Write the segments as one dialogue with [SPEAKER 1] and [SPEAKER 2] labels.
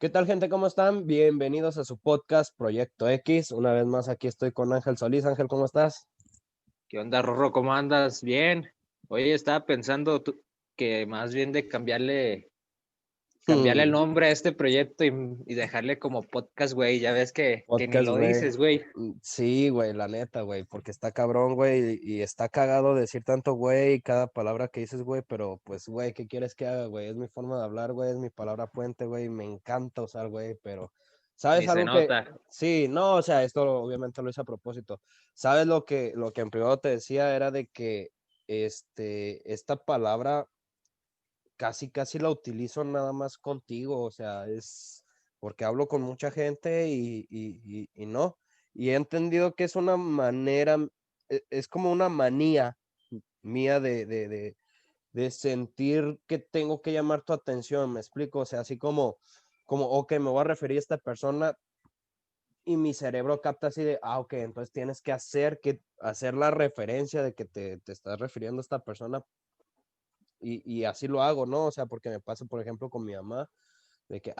[SPEAKER 1] ¿Qué tal, gente? ¿Cómo están? Bienvenidos a su podcast Proyecto X. Una vez más aquí estoy con Ángel Solís. Ángel, ¿cómo estás?
[SPEAKER 2] ¿Qué onda, Rorro? ¿Cómo andas? Bien. Oye, estaba pensando que más bien de cambiarle el
[SPEAKER 1] Hmm,
[SPEAKER 2] nombre a este proyecto y dejarle como podcast, güey. Ya ves que ni
[SPEAKER 1] podcast,
[SPEAKER 2] lo
[SPEAKER 1] güey.
[SPEAKER 2] dices, güey.
[SPEAKER 1] Sí, güey, la neta, güey, porque está cabrón, güey, y está cagado decir tanto, güey, cada palabra que dices, güey, pero pues, güey, ¿qué quieres que haga, güey? Es mi forma de hablar, güey, es mi palabra puente, güey, me encanta usar, güey, pero, ¿sabes
[SPEAKER 2] Ni se
[SPEAKER 1] algo que?
[SPEAKER 2] nota.
[SPEAKER 1] Sí, no, o sea, esto obviamente lo hice a propósito. ¿Sabes lo que en privado te decía era de que, esta palabra casi la utilizo nada más contigo, o sea, es porque hablo con mucha gente y no. Y he entendido que es una manera, es como una manía mía de sentir que tengo que llamar tu atención, me explico, o sea, así como, ok, me voy a referir a esta persona y mi cerebro capta así de, ok, entonces tienes que hacer la referencia de que te estás refiriendo a esta persona y así lo hago, ¿no? O sea, porque me pasa, por ejemplo, con mi mamá, de que,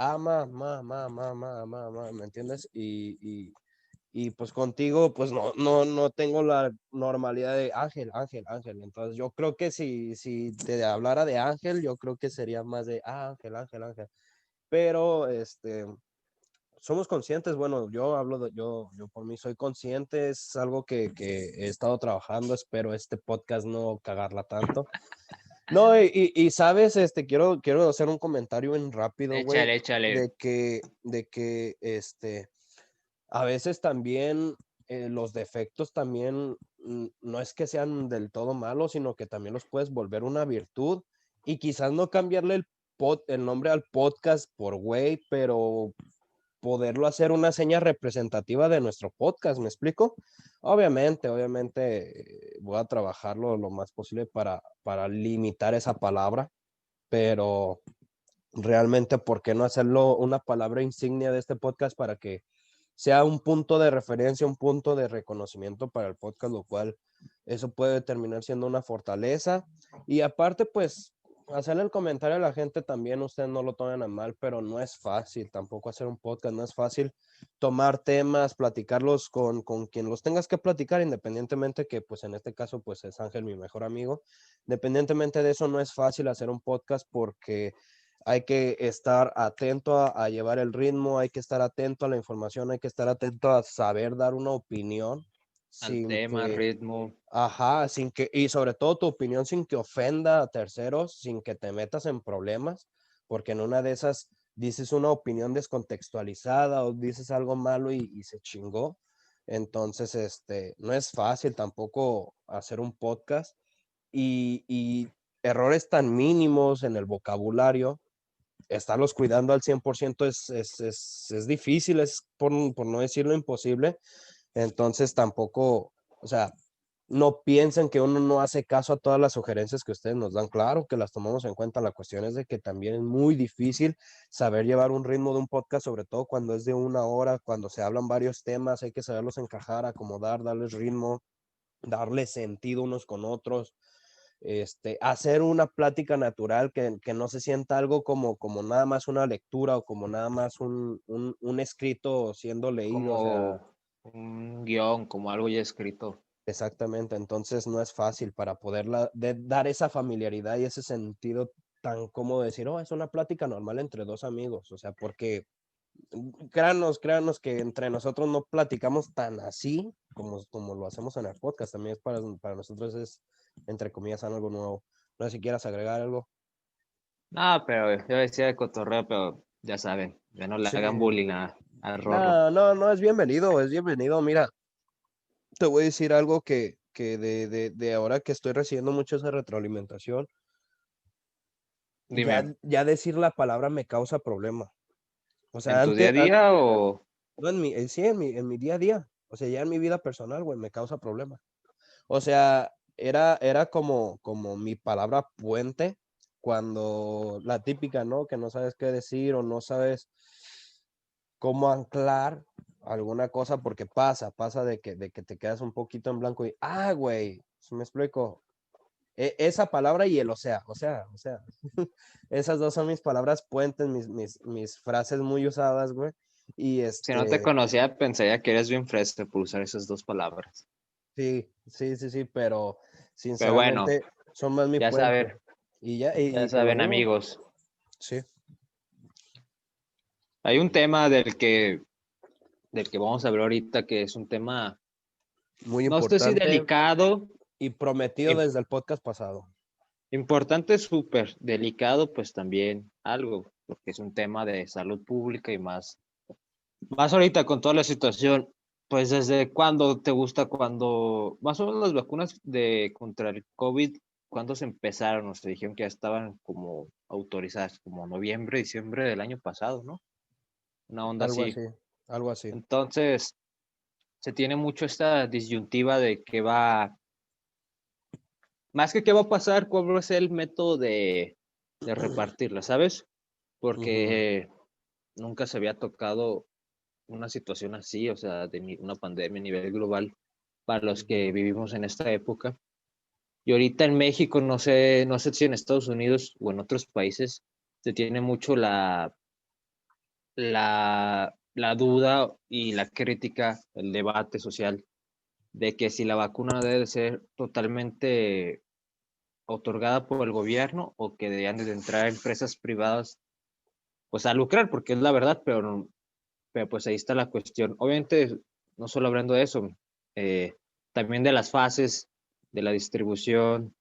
[SPEAKER 1] ¿me entiendes? Y pues contigo, pues no tengo la normalidad de Ángel, Ángel, Ángel. Entonces yo creo que si te hablara de Ángel, yo creo que sería más de Ángel, Ángel, Ángel. Pero, somos conscientes, bueno, yo hablo yo por mí soy consciente, es algo que he estado trabajando, espero este podcast no cagarla tanto. No, sabes, quiero hacer un comentario en rápido, güey,
[SPEAKER 2] Échale, échale.
[SPEAKER 1] de que, a veces también los defectos también no es que sean del todo malos, sino que también los puedes volver una virtud y quizás no cambiarle el nombre al podcast por güey, pero poderlo hacer una seña representativa de nuestro podcast, ¿me explico? Obviamente, voy a trabajarlo lo más posible para limitar esa palabra, pero realmente, ¿por qué no hacerlo una palabra insignia de este podcast para que sea un punto de referencia, un punto de reconocimiento para el podcast, lo cual eso puede terminar siendo una fortaleza? Y aparte, pues, hacerle el comentario a la gente también, ustedes no lo tomen a mal, pero no es fácil tampoco hacer un podcast, no es fácil tomar temas, platicarlos con quien los tengas que platicar, independientemente que, pues, en este caso, pues, es Ángel, mi mejor amigo. Independientemente de eso, no es fácil hacer un podcast porque hay que estar atento a llevar el ritmo, hay que estar atento a la información, hay que estar atento a saber dar una opinión
[SPEAKER 2] Al
[SPEAKER 1] sin
[SPEAKER 2] tema,
[SPEAKER 1] que,
[SPEAKER 2] ritmo.
[SPEAKER 1] ajá, y sobre todo tu opinión sin que ofenda a terceros, sin que te metas en problemas, porque en una de esas dices una opinión descontextualizada o dices algo malo y se chingó. Entonces, no es fácil tampoco hacer un podcast y errores tan mínimos en el vocabulario estarlos cuidando al 100% es difícil, es por no decirlo imposible. Entonces tampoco, o sea, no piensen que uno no hace caso a todas las sugerencias que ustedes nos dan. Claro que las tomamos en cuenta. La cuestión es de que también es muy difícil saber llevar un ritmo de un podcast, sobre todo cuando es de una hora, cuando se hablan varios temas, hay que saberlos encajar, acomodar, darles ritmo, darle sentido unos con otros, hacer una plática natural que no se sienta algo como nada más una lectura o como nada más un escrito siendo leído, o sea,
[SPEAKER 2] Como un guión, como algo ya escrito.
[SPEAKER 1] exactamente, entonces no es fácil para dar esa familiaridad y ese sentido tan cómodo de decir, oh, es una plática normal entre dos amigos, o sea, porque créanos que entre nosotros no platicamos tan así como lo hacemos en el podcast. También es para nosotros es, entre comillas, algo nuevo. No sé si quieras agregar algo.
[SPEAKER 2] No, pero yo decía de cotorreo, pero ya saben, ya no le
[SPEAKER 1] Sí.
[SPEAKER 2] hagan bullying a Rorro.
[SPEAKER 1] No, es bienvenido, es bienvenido. Mira, te voy a decir algo que de ahora que estoy recibiendo mucho esa retroalimentación, ya,
[SPEAKER 2] Dime,
[SPEAKER 1] ya decir la palabra me causa problema. O sea,
[SPEAKER 2] ¿en tu día a día o...?
[SPEAKER 1] no, sí, en mi día a día. O sea, ya en mi vida personal, güey, me causa problema. O sea, era como mi palabra puente cuando la típica, ¿no? Que no sabes qué decir o no sabes cómo anclar alguna cosa porque pasa de que te quedas un poquito en blanco y, güey, ¿sí me explico? Esa palabra y el o sea. Esas dos son mis palabras puentes, mis frases muy usadas, güey. Y
[SPEAKER 2] Si no te conocía, pensaría que eres bien fresco por usar esas dos palabras.
[SPEAKER 1] sí, pero
[SPEAKER 2] Pero bueno,
[SPEAKER 1] sinceramente son más mi
[SPEAKER 2] ya
[SPEAKER 1] puente.
[SPEAKER 2] saben,
[SPEAKER 1] Y ya,
[SPEAKER 2] ya
[SPEAKER 1] y te lo
[SPEAKER 2] saben,
[SPEAKER 1] digo,
[SPEAKER 2] amigos.
[SPEAKER 1] sí.
[SPEAKER 2] Hay un tema del que vamos a hablar ahorita, que es un tema,
[SPEAKER 1] Muy
[SPEAKER 2] no sé si
[SPEAKER 1] importante
[SPEAKER 2] delicado,
[SPEAKER 1] y prometido
[SPEAKER 2] im-
[SPEAKER 1] desde el podcast pasado.
[SPEAKER 2] importante, súper delicado, pues también algo, porque es un tema de salud pública y más ahorita con toda la situación. Pues desde cuándo te gusta, cuando más o menos las vacunas contra el COVID, ¿cuándo se empezaron? Nos dijeron que ya estaban como autorizadas, como noviembre, diciembre del año pasado, ¿no? Una onda
[SPEAKER 1] Algo
[SPEAKER 2] así.
[SPEAKER 1] así, algo así.
[SPEAKER 2] Entonces, se tiene mucho esta disyuntiva de qué va, más que qué va a pasar, cuál va a ser el método de repartirla, ¿sabes?
[SPEAKER 1] Ujú.
[SPEAKER 2] Porque nunca se había tocado una situación así, o sea, una pandemia a nivel global para los que
[SPEAKER 1] Ujú.
[SPEAKER 2] vivimos en esta época. Y ahorita en México, no sé si en Estados Unidos o en otros países, se tiene mucho la duda y la crítica, el debate social de que si la vacuna debe ser totalmente otorgada por el gobierno o que deberían de entrar empresas privadas pues a lucrar, porque es la verdad, pero pues ahí está la cuestión. Obviamente, no solo hablando de eso, eh, también de las fases, de la distribución.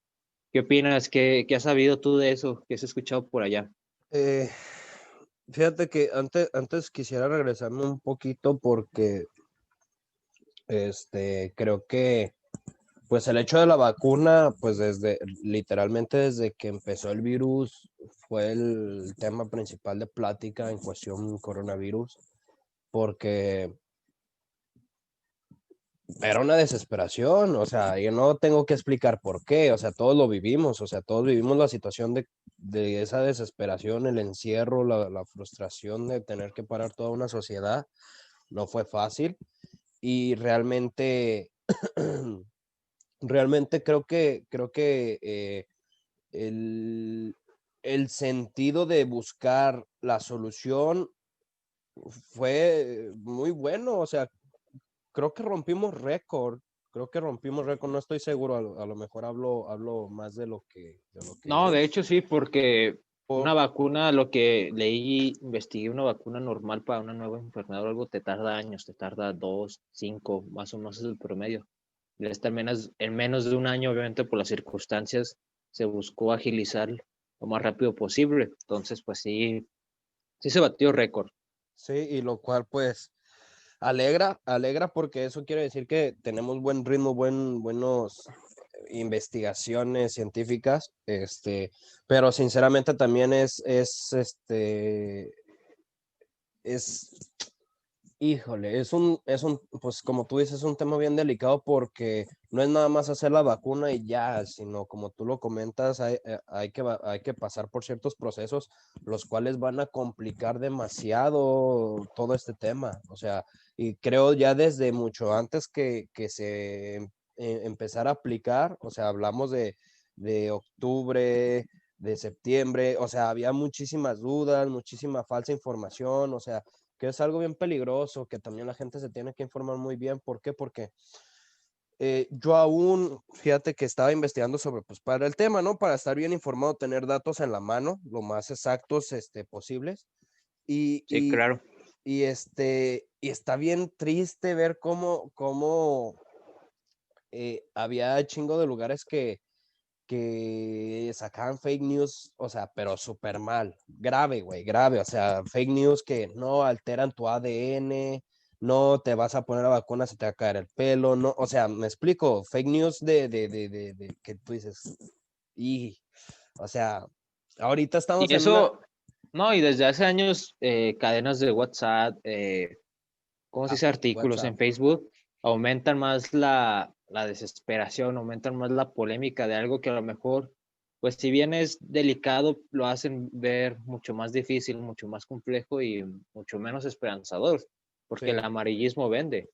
[SPEAKER 2] ¿Qué opinas? ¿Qué has sabido tú de eso? ¿Qué has escuchado por allá?
[SPEAKER 1] Eh, Fíjate que antes quisiera regresarme un poquito porque creo que pues el hecho de la vacuna, pues literalmente desde que empezó el virus, fue el tema principal de plática en cuestión coronavirus, porque era una desesperación, o sea, yo no tengo que explicar por qué, o sea, todos lo vivimos, o sea, todos vivimos la situación de esa desesperación, el encierro, la frustración de tener que parar toda una sociedad, no fue fácil y realmente creo que el, el sentido de buscar la solución fue muy bueno, o sea, creo que rompimos récord, no estoy seguro, a lo mejor hablo más de lo que
[SPEAKER 2] No,
[SPEAKER 1] es.
[SPEAKER 2] de hecho sí, porque
[SPEAKER 1] O-
[SPEAKER 2] una vacuna, lo que leí, investigué, una vacuna normal para una nueva enfermedad o algo te tarda años, te tarda 2, 5, más o menos es el promedio. Y esta en menos de un año, obviamente por las circunstancias, se buscó agilizar lo más rápido posible. Entonces, pues sí, sí se batió récord.
[SPEAKER 1] sí, y lo cual pues alegra porque eso quiere decir que tenemos buen ritmo, buenos investigaciones científicas, pero sinceramente también es, híjole, pues como tú dices, es un tema bien delicado porque no es nada más hacer la vacuna y ya, sino como tú lo comentas, hay que pasar por ciertos procesos, los cuales van a complicar demasiado todo este tema. O sea, y creo ya desde mucho antes que se empezara a aplicar, o sea, hablamos de octubre, de septiembre, o sea, había muchísimas dudas, muchísima falsa información, o sea, que es algo bien peligroso, que también la gente se tiene que informar muy bien. ¿Por qué? Porque yo aún, fíjate que estaba investigando sobre, pues para el tema, ¿no? Para estar bien informado, tener datos en la mano, lo más exactos posibles. Y,
[SPEAKER 2] Sí,
[SPEAKER 1] y,
[SPEAKER 2] claro.
[SPEAKER 1] y está bien triste ver cómo había chingo de lugares que sacaban fake news, o sea, pero súper mal, grave, güey, grave, o sea, fake news que no alteran tu ADN, no te vas a poner la vacuna, se te va a caer el pelo, no, o sea, me explico, fake news de que tú dices, y, o sea, ahorita estamos
[SPEAKER 2] Y
[SPEAKER 1] en una,
[SPEAKER 2] eso, no, y desde hace años, cadenas de WhatsApp, ¿cómo se dice? Artículos
[SPEAKER 1] WhatsApp,
[SPEAKER 2] en Facebook, aumentan más la desesperación, aumentan más la polémica de algo que a lo mejor, pues si bien es delicado, lo hacen ver mucho más difícil, mucho más complejo y mucho menos esperanzador, porque el
[SPEAKER 1] sí.
[SPEAKER 2] amarillismo vende.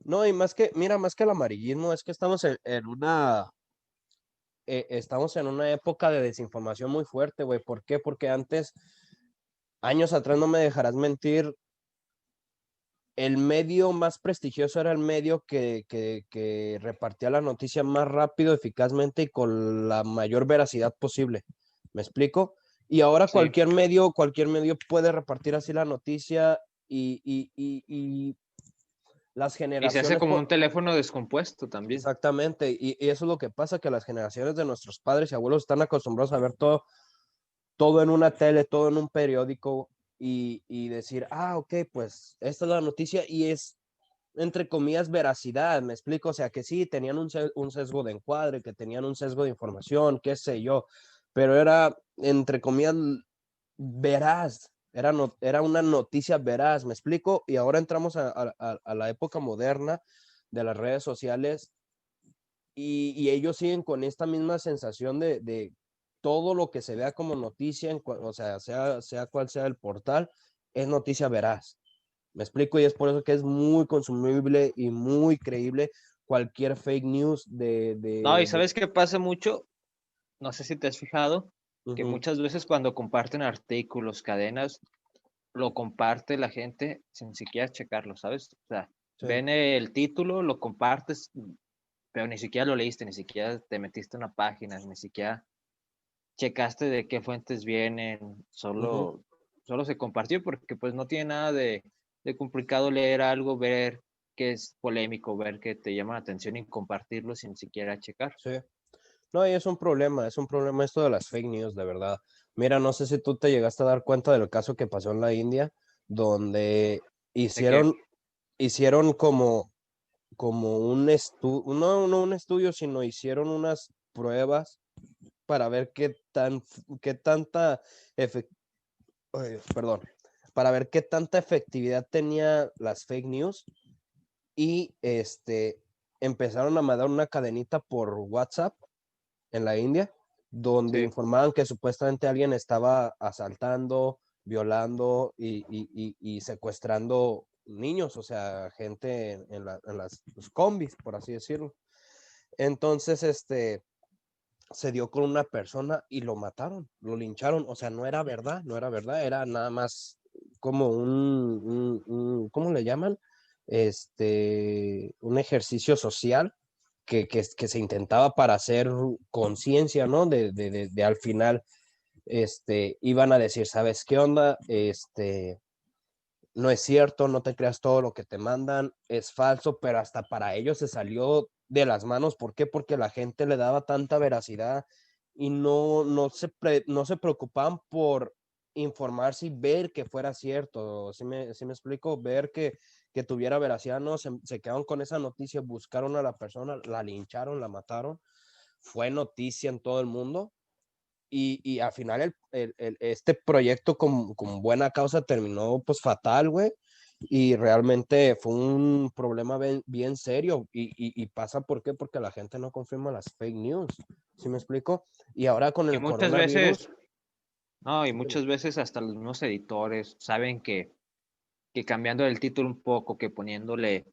[SPEAKER 1] No, y más que, mira, más que el amarillismo, es que estamos en una estamos en una época de desinformación muy fuerte, güey. ¿Por qué? Porque antes, años atrás, no me dejarás mentir, el medio más prestigioso era el medio que repartía la noticia más rápido, eficazmente y con la mayor veracidad posible. ¿Me explico? Y ahora
[SPEAKER 2] Sí.
[SPEAKER 1] cualquier medio puede repartir así la noticia y las
[SPEAKER 2] Y se hace
[SPEAKER 1] generaciones,
[SPEAKER 2] como un teléfono descompuesto también.
[SPEAKER 1] exactamente, y eso es lo que pasa, que las generaciones de nuestros padres y abuelos están acostumbrados a ver todo en una tele, todo en un periódico y decir, ok, pues esta es la noticia y es, entre comillas, veracidad, me explico, o sea, que sí, tenían un sesgo de encuadre, que tenían un sesgo de información, qué sé yo, pero era, entre comillas, veraz, era una noticia veraz, me explico, y ahora entramos a la época moderna de las redes sociales y ellos siguen con esta misma sensación de todo lo que se vea como noticia, o sea cual sea el portal, es noticia veraz. Me explico, y es por eso que es muy consumible y muy creíble cualquier fake news
[SPEAKER 2] No, y ¿sabes qué pasa mucho? No sé si te has fijado que
[SPEAKER 1] Ujú,
[SPEAKER 2] muchas veces cuando comparten artículos, cadenas, lo comparte la gente sin siquiera checarlo, ¿sabes? O sea,
[SPEAKER 1] sí,
[SPEAKER 2] ven el título, lo compartes, pero ni siquiera lo leíste, ni siquiera te metiste en una página, ni siquiera checaste de qué fuentes vienen,
[SPEAKER 1] ujú,
[SPEAKER 2] solo se compartió porque pues no tiene nada de complicado leer algo, ver que es polémico, ver que te llama la atención y compartirlo sin siquiera checar.
[SPEAKER 1] sí. No, y es un problema esto de las fake news, de verdad. Mira, no sé si tú te llegaste a dar cuenta del caso que pasó en la India, donde
[SPEAKER 2] ¿De qué?
[SPEAKER 1] hicieron como un estudio, no un estudio, sino hicieron unas pruebas para ver qué tanta efec- perdón, para ver qué tanta efectividad tenía las fake news y empezaron a mandar una cadenita por WhatsApp en la India, donde
[SPEAKER 2] Sí.
[SPEAKER 1] informaban que supuestamente alguien estaba asaltando, violando y secuestrando niños, o sea, gente en las pues, combis, por así decirlo. Entonces, se dio con una persona y lo mataron, lo lincharon, o sea, no era verdad, no era verdad, era nada más como ¿cómo le llaman? Un ejercicio social que se intentaba para hacer conciencia, ¿no? De al final, iban a decir, ¿sabes qué onda? No es cierto, no te creas todo lo que te mandan, es falso, pero hasta para ellos se salió de las manos. ¿Por qué? Porque la gente le daba tanta veracidad y no se preocupaban por informarse y ver que fuera cierto. ¿Sí me explico? Ver que tuviera veracidad, no, se quedaron con esa noticia, buscaron a la persona, la lincharon, la mataron, fue noticia en todo el mundo y al final este proyecto con buena causa terminó pues fatal, güey. Y realmente fue un problema bien serio. Y pasa, ¿por qué? Porque la gente no confirma las fake news. ¿Sí me explico? Y ahora con
[SPEAKER 2] Y
[SPEAKER 1] el
[SPEAKER 2] muchas veces,
[SPEAKER 1] coronavirus.
[SPEAKER 2] no, y
[SPEAKER 1] Sí, dime.
[SPEAKER 2] muchas veces hasta los mismos editores saben que cambiando el título un poco, que poniéndole,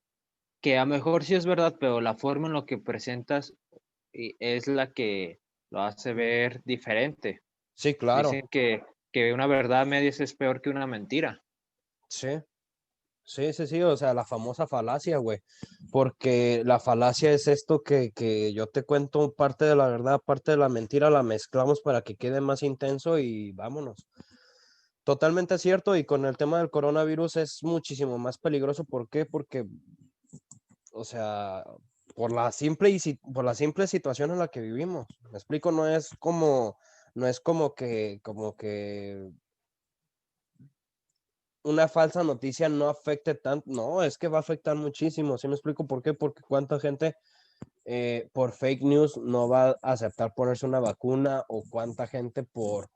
[SPEAKER 2] que a lo mejor sí es verdad, pero la forma en lo que presentas es la que lo hace ver diferente.
[SPEAKER 1] Sí, claro.
[SPEAKER 2] Dicen que una verdad a medias es peor que una mentira.
[SPEAKER 1] Sí. Sí, o sea, la famosa falacia, güey, porque la falacia es esto que yo te cuento parte de la verdad, parte de la mentira, la mezclamos para que quede más intenso y vámonos. Totalmente cierto, y con el tema del coronavirus es muchísimo más peligroso. ¿Por qué? Porque, o sea, por la simple situación en la que vivimos. Me explico, no es como que una falsa noticia no afecte tanto, no, es que va a afectar muchísimo. ¿Sí me explico por qué? Porque cuánta gente por fake news no va a aceptar ponerse una vacuna o cuánta gente por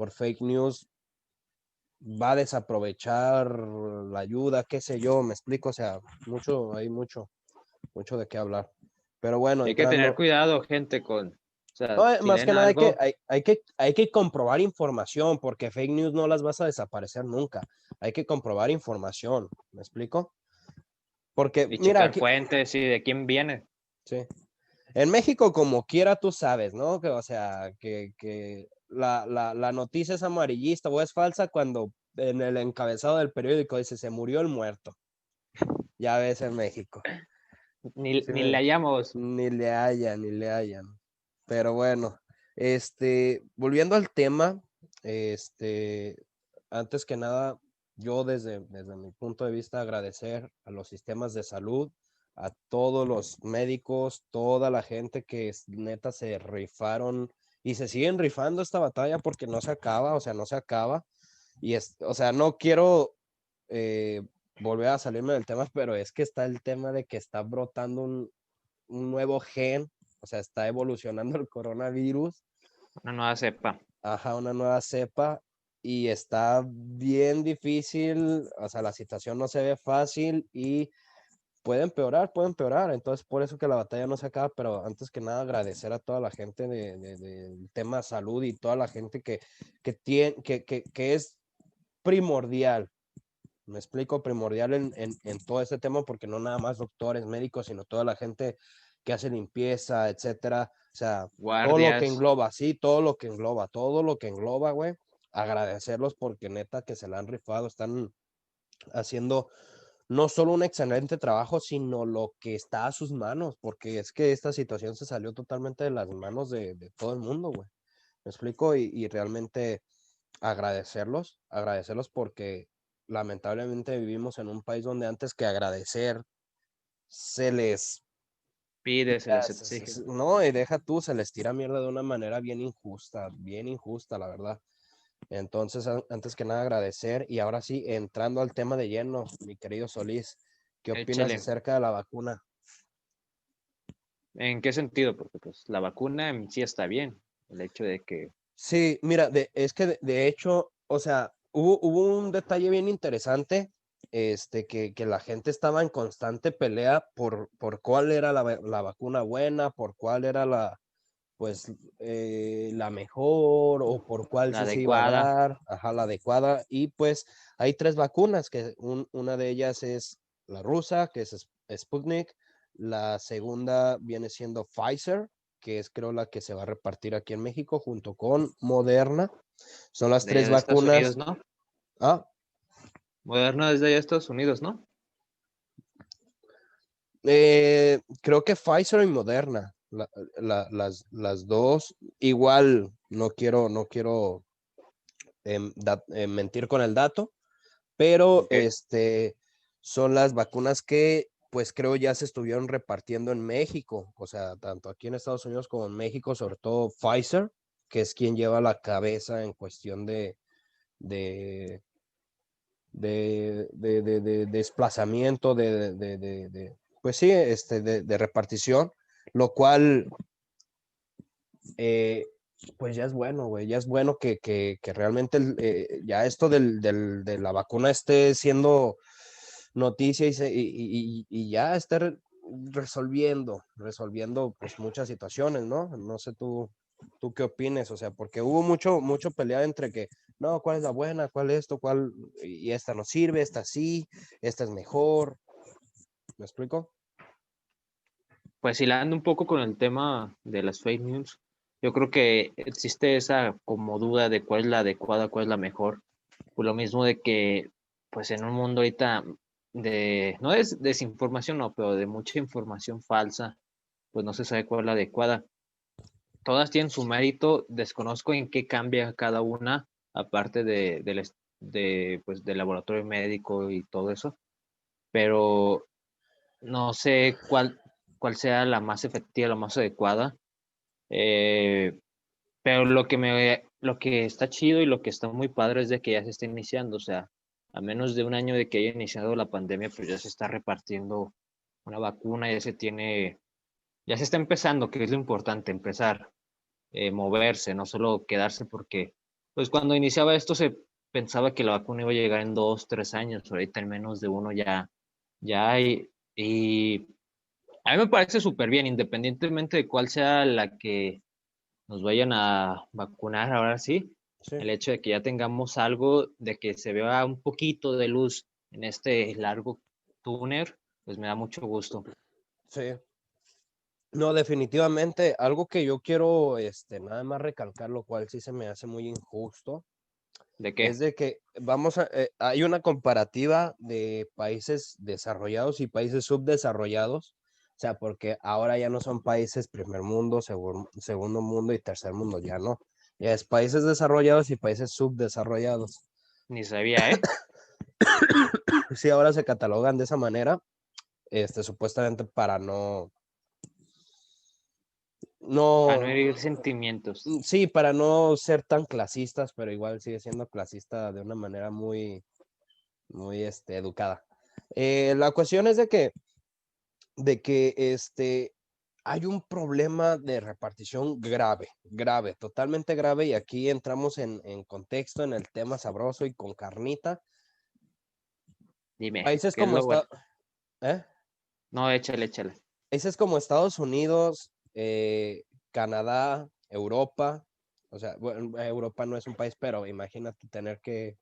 [SPEAKER 1] fake news va a desaprovechar la ayuda, qué sé yo, me explico, o sea, mucho de qué hablar. Pero bueno,
[SPEAKER 2] Hay que tener
[SPEAKER 1] entrando,
[SPEAKER 2] cuidado, gente, o sea,
[SPEAKER 1] no,
[SPEAKER 2] si
[SPEAKER 1] más
[SPEAKER 2] leen
[SPEAKER 1] que nada
[SPEAKER 2] algo,
[SPEAKER 1] hay que comprobar información, porque fake news no las vas a desaparecer nunca. Hay que comprobar información, ¿me explico? Porque,
[SPEAKER 2] y
[SPEAKER 1] mira,
[SPEAKER 2] checar
[SPEAKER 1] aquí,
[SPEAKER 2] fuentes y de quién viene.
[SPEAKER 1] sí. En México, como quiera, tú sabes, ¿no? Que, o sea, que la noticia es amarillista o es falsa cuando en el encabezado del periódico dice se murió el muerto. Ya ves en México. Sí,
[SPEAKER 2] Ni le hallamos.
[SPEAKER 1] ni le hayan. Pero bueno, volviendo al tema, antes que nada, yo desde mi punto de vista agradecer a los sistemas de salud, a todos los médicos, toda la gente que neta se rifaron y se siguen rifando esta batalla porque no se acaba, o sea, no se acaba. O sea, no quiero eh, volver a salirme del tema, pero es que está el tema de que está brotando un nuevo gen, o sea, está evolucionando el coronavirus,
[SPEAKER 2] Una nueva cepa.
[SPEAKER 1] ajá, una nueva cepa, y está bien difícil, o sea, la situación no se ve fácil y puede empeorar, entonces por eso que la batalla no se acaba, pero antes que nada agradecer a toda la gente del tema salud y toda la gente que es primordial. Me explico, primordial en todo este tema, porque no nada más doctores, médicos, sino toda la gente que hace limpieza, etcétera. O sea, todo lo que
[SPEAKER 2] Guardias.
[SPEAKER 1] engloba, sí, todo lo que engloba, güey. Agradecerlos porque neta que se la han rifado, están haciendo no solo un excelente trabajo, sino lo que está a sus manos, porque es que esta situación se salió totalmente de las manos de todo el mundo, güey. Me explico y realmente agradecerlos porque lamentablemente vivimos en un país donde antes que agradecer se les,
[SPEAKER 2] Pide, se les exige.
[SPEAKER 1] no, y deja tú, se les tira mierda de una manera bien injusta, la verdad. Entonces, antes que nada agradecer y ahora sí, entrando al tema de lleno, mi querido Solís, ¿qué opinas
[SPEAKER 2] Échele.
[SPEAKER 1] acerca de la vacuna?
[SPEAKER 2] ¿En qué sentido? Porque pues la vacuna en sí está bien. El hecho de que
[SPEAKER 1] Sí, mira, es que de hecho, o sea, hubo un detalle bien interesante, que la gente estaba en constante pelea por cuál era la vacuna buena, por cuál era pues, la mejor o por cuál
[SPEAKER 2] la
[SPEAKER 1] sí se iba a
[SPEAKER 2] adecuada,
[SPEAKER 1] dar, ajá, la adecuada. Y pues hay tres vacunas, una de ellas es la rusa, que es Sputnik, la segunda viene siendo Pfizer, que es creo la que se va a repartir aquí en México junto con Moderna. Son las
[SPEAKER 2] de allá
[SPEAKER 1] tres
[SPEAKER 2] de Estados Unidos,
[SPEAKER 1] vacunas.
[SPEAKER 2] ¿no?
[SPEAKER 1] Ah,
[SPEAKER 2] Moderna es de allá de Estados Unidos, ¿no?
[SPEAKER 1] creo que Pfizer y Moderna, las dos, igual no quiero mentir con el dato, pero
[SPEAKER 2] Ok.
[SPEAKER 1] son las vacunas que pues creo ya se estuvieron repartiendo en México, o sea, tanto aquí en Estados Unidos como en México, sobre todo Pfizer, que es quien lleva la cabeza en cuestión de, de desplazamiento, pues sí, de repartición, lo cual eh, pues ya es bueno, güey, ya es bueno que realmente ya esto de la vacuna esté siendo noticia y ya esté resolviendo pues muchas situaciones, ¿no? No sé tú qué opines, o sea, porque hubo mucho pelea entre que, no, ¿cuál es la buena? ¿Cuál es esto? ¿Cuál? Y esta no sirve, esta sí, esta es mejor. ¿Me explico?
[SPEAKER 2] Pues hilando un poco con el tema de las fake news, yo creo que existe esa como duda de cuál es la adecuada, cuál es la mejor. Por lo mismo de que, pues en un mundo ahorita no es desinformación, no, pero de mucha información falsa, pues no se sabe cuál es la adecuada. Todas tienen su mérito, desconozco en qué cambia cada una, aparte pues, del laboratorio médico y todo eso, pero no sé cuál sea la más efectiva, la más adecuada. Eh, pero lo que está chido y lo que está muy padre es de que ya se está iniciando, o sea, a menos de un año de que haya iniciado la pandemia, pues ya se está repartiendo una vacuna, ya se está empezando, que es lo importante, empezar, moverse, no solo quedarse porque, pues cuando iniciaba esto se pensaba que la vacuna iba a llegar en 2, 3 años, ahorita en menos de uno ya hay, y a mí me parece súper bien, independientemente de cuál sea la que nos vayan a vacunar ahora sí,
[SPEAKER 1] Sí,
[SPEAKER 2] el hecho de que ya tengamos algo, de que se vea un poquito de luz en este largo túnel, pues me da mucho gusto.
[SPEAKER 1] sí. No, definitivamente, algo que yo quiero, nada más recalcar, lo cual sí se me hace muy injusto,
[SPEAKER 2] ¿De
[SPEAKER 1] es
[SPEAKER 2] qué?
[SPEAKER 1] de que hay una comparativa de países desarrollados y países subdesarrollados, o sea, porque ahora ya no son países primer mundo, segundo mundo y tercer mundo, ya no, ya es países desarrollados y países subdesarrollados.
[SPEAKER 2] Ni sabía, ¿eh?
[SPEAKER 1] Sí, ahora se catalogan de esa manera, supuestamente para
[SPEAKER 2] Para no
[SPEAKER 1] no,
[SPEAKER 2] herir sentimientos.
[SPEAKER 1] sí, para no ser tan clasistas, pero igual sigue siendo clasista de una manera muy, muy, educada. La cuestión es de que hay un problema de repartición grave, grave, totalmente grave, y aquí entramos en contexto, en el tema sabroso y con carnita.
[SPEAKER 2] Dime,
[SPEAKER 1] Países
[SPEAKER 2] ¿qué es
[SPEAKER 1] como
[SPEAKER 2] lo bueno?
[SPEAKER 1] ¿eh?
[SPEAKER 2] No, échale, échale.
[SPEAKER 1] Países como Estados Unidos, Canadá, Europa, o sea, bueno, Europa no es un país, pero imagínate tener que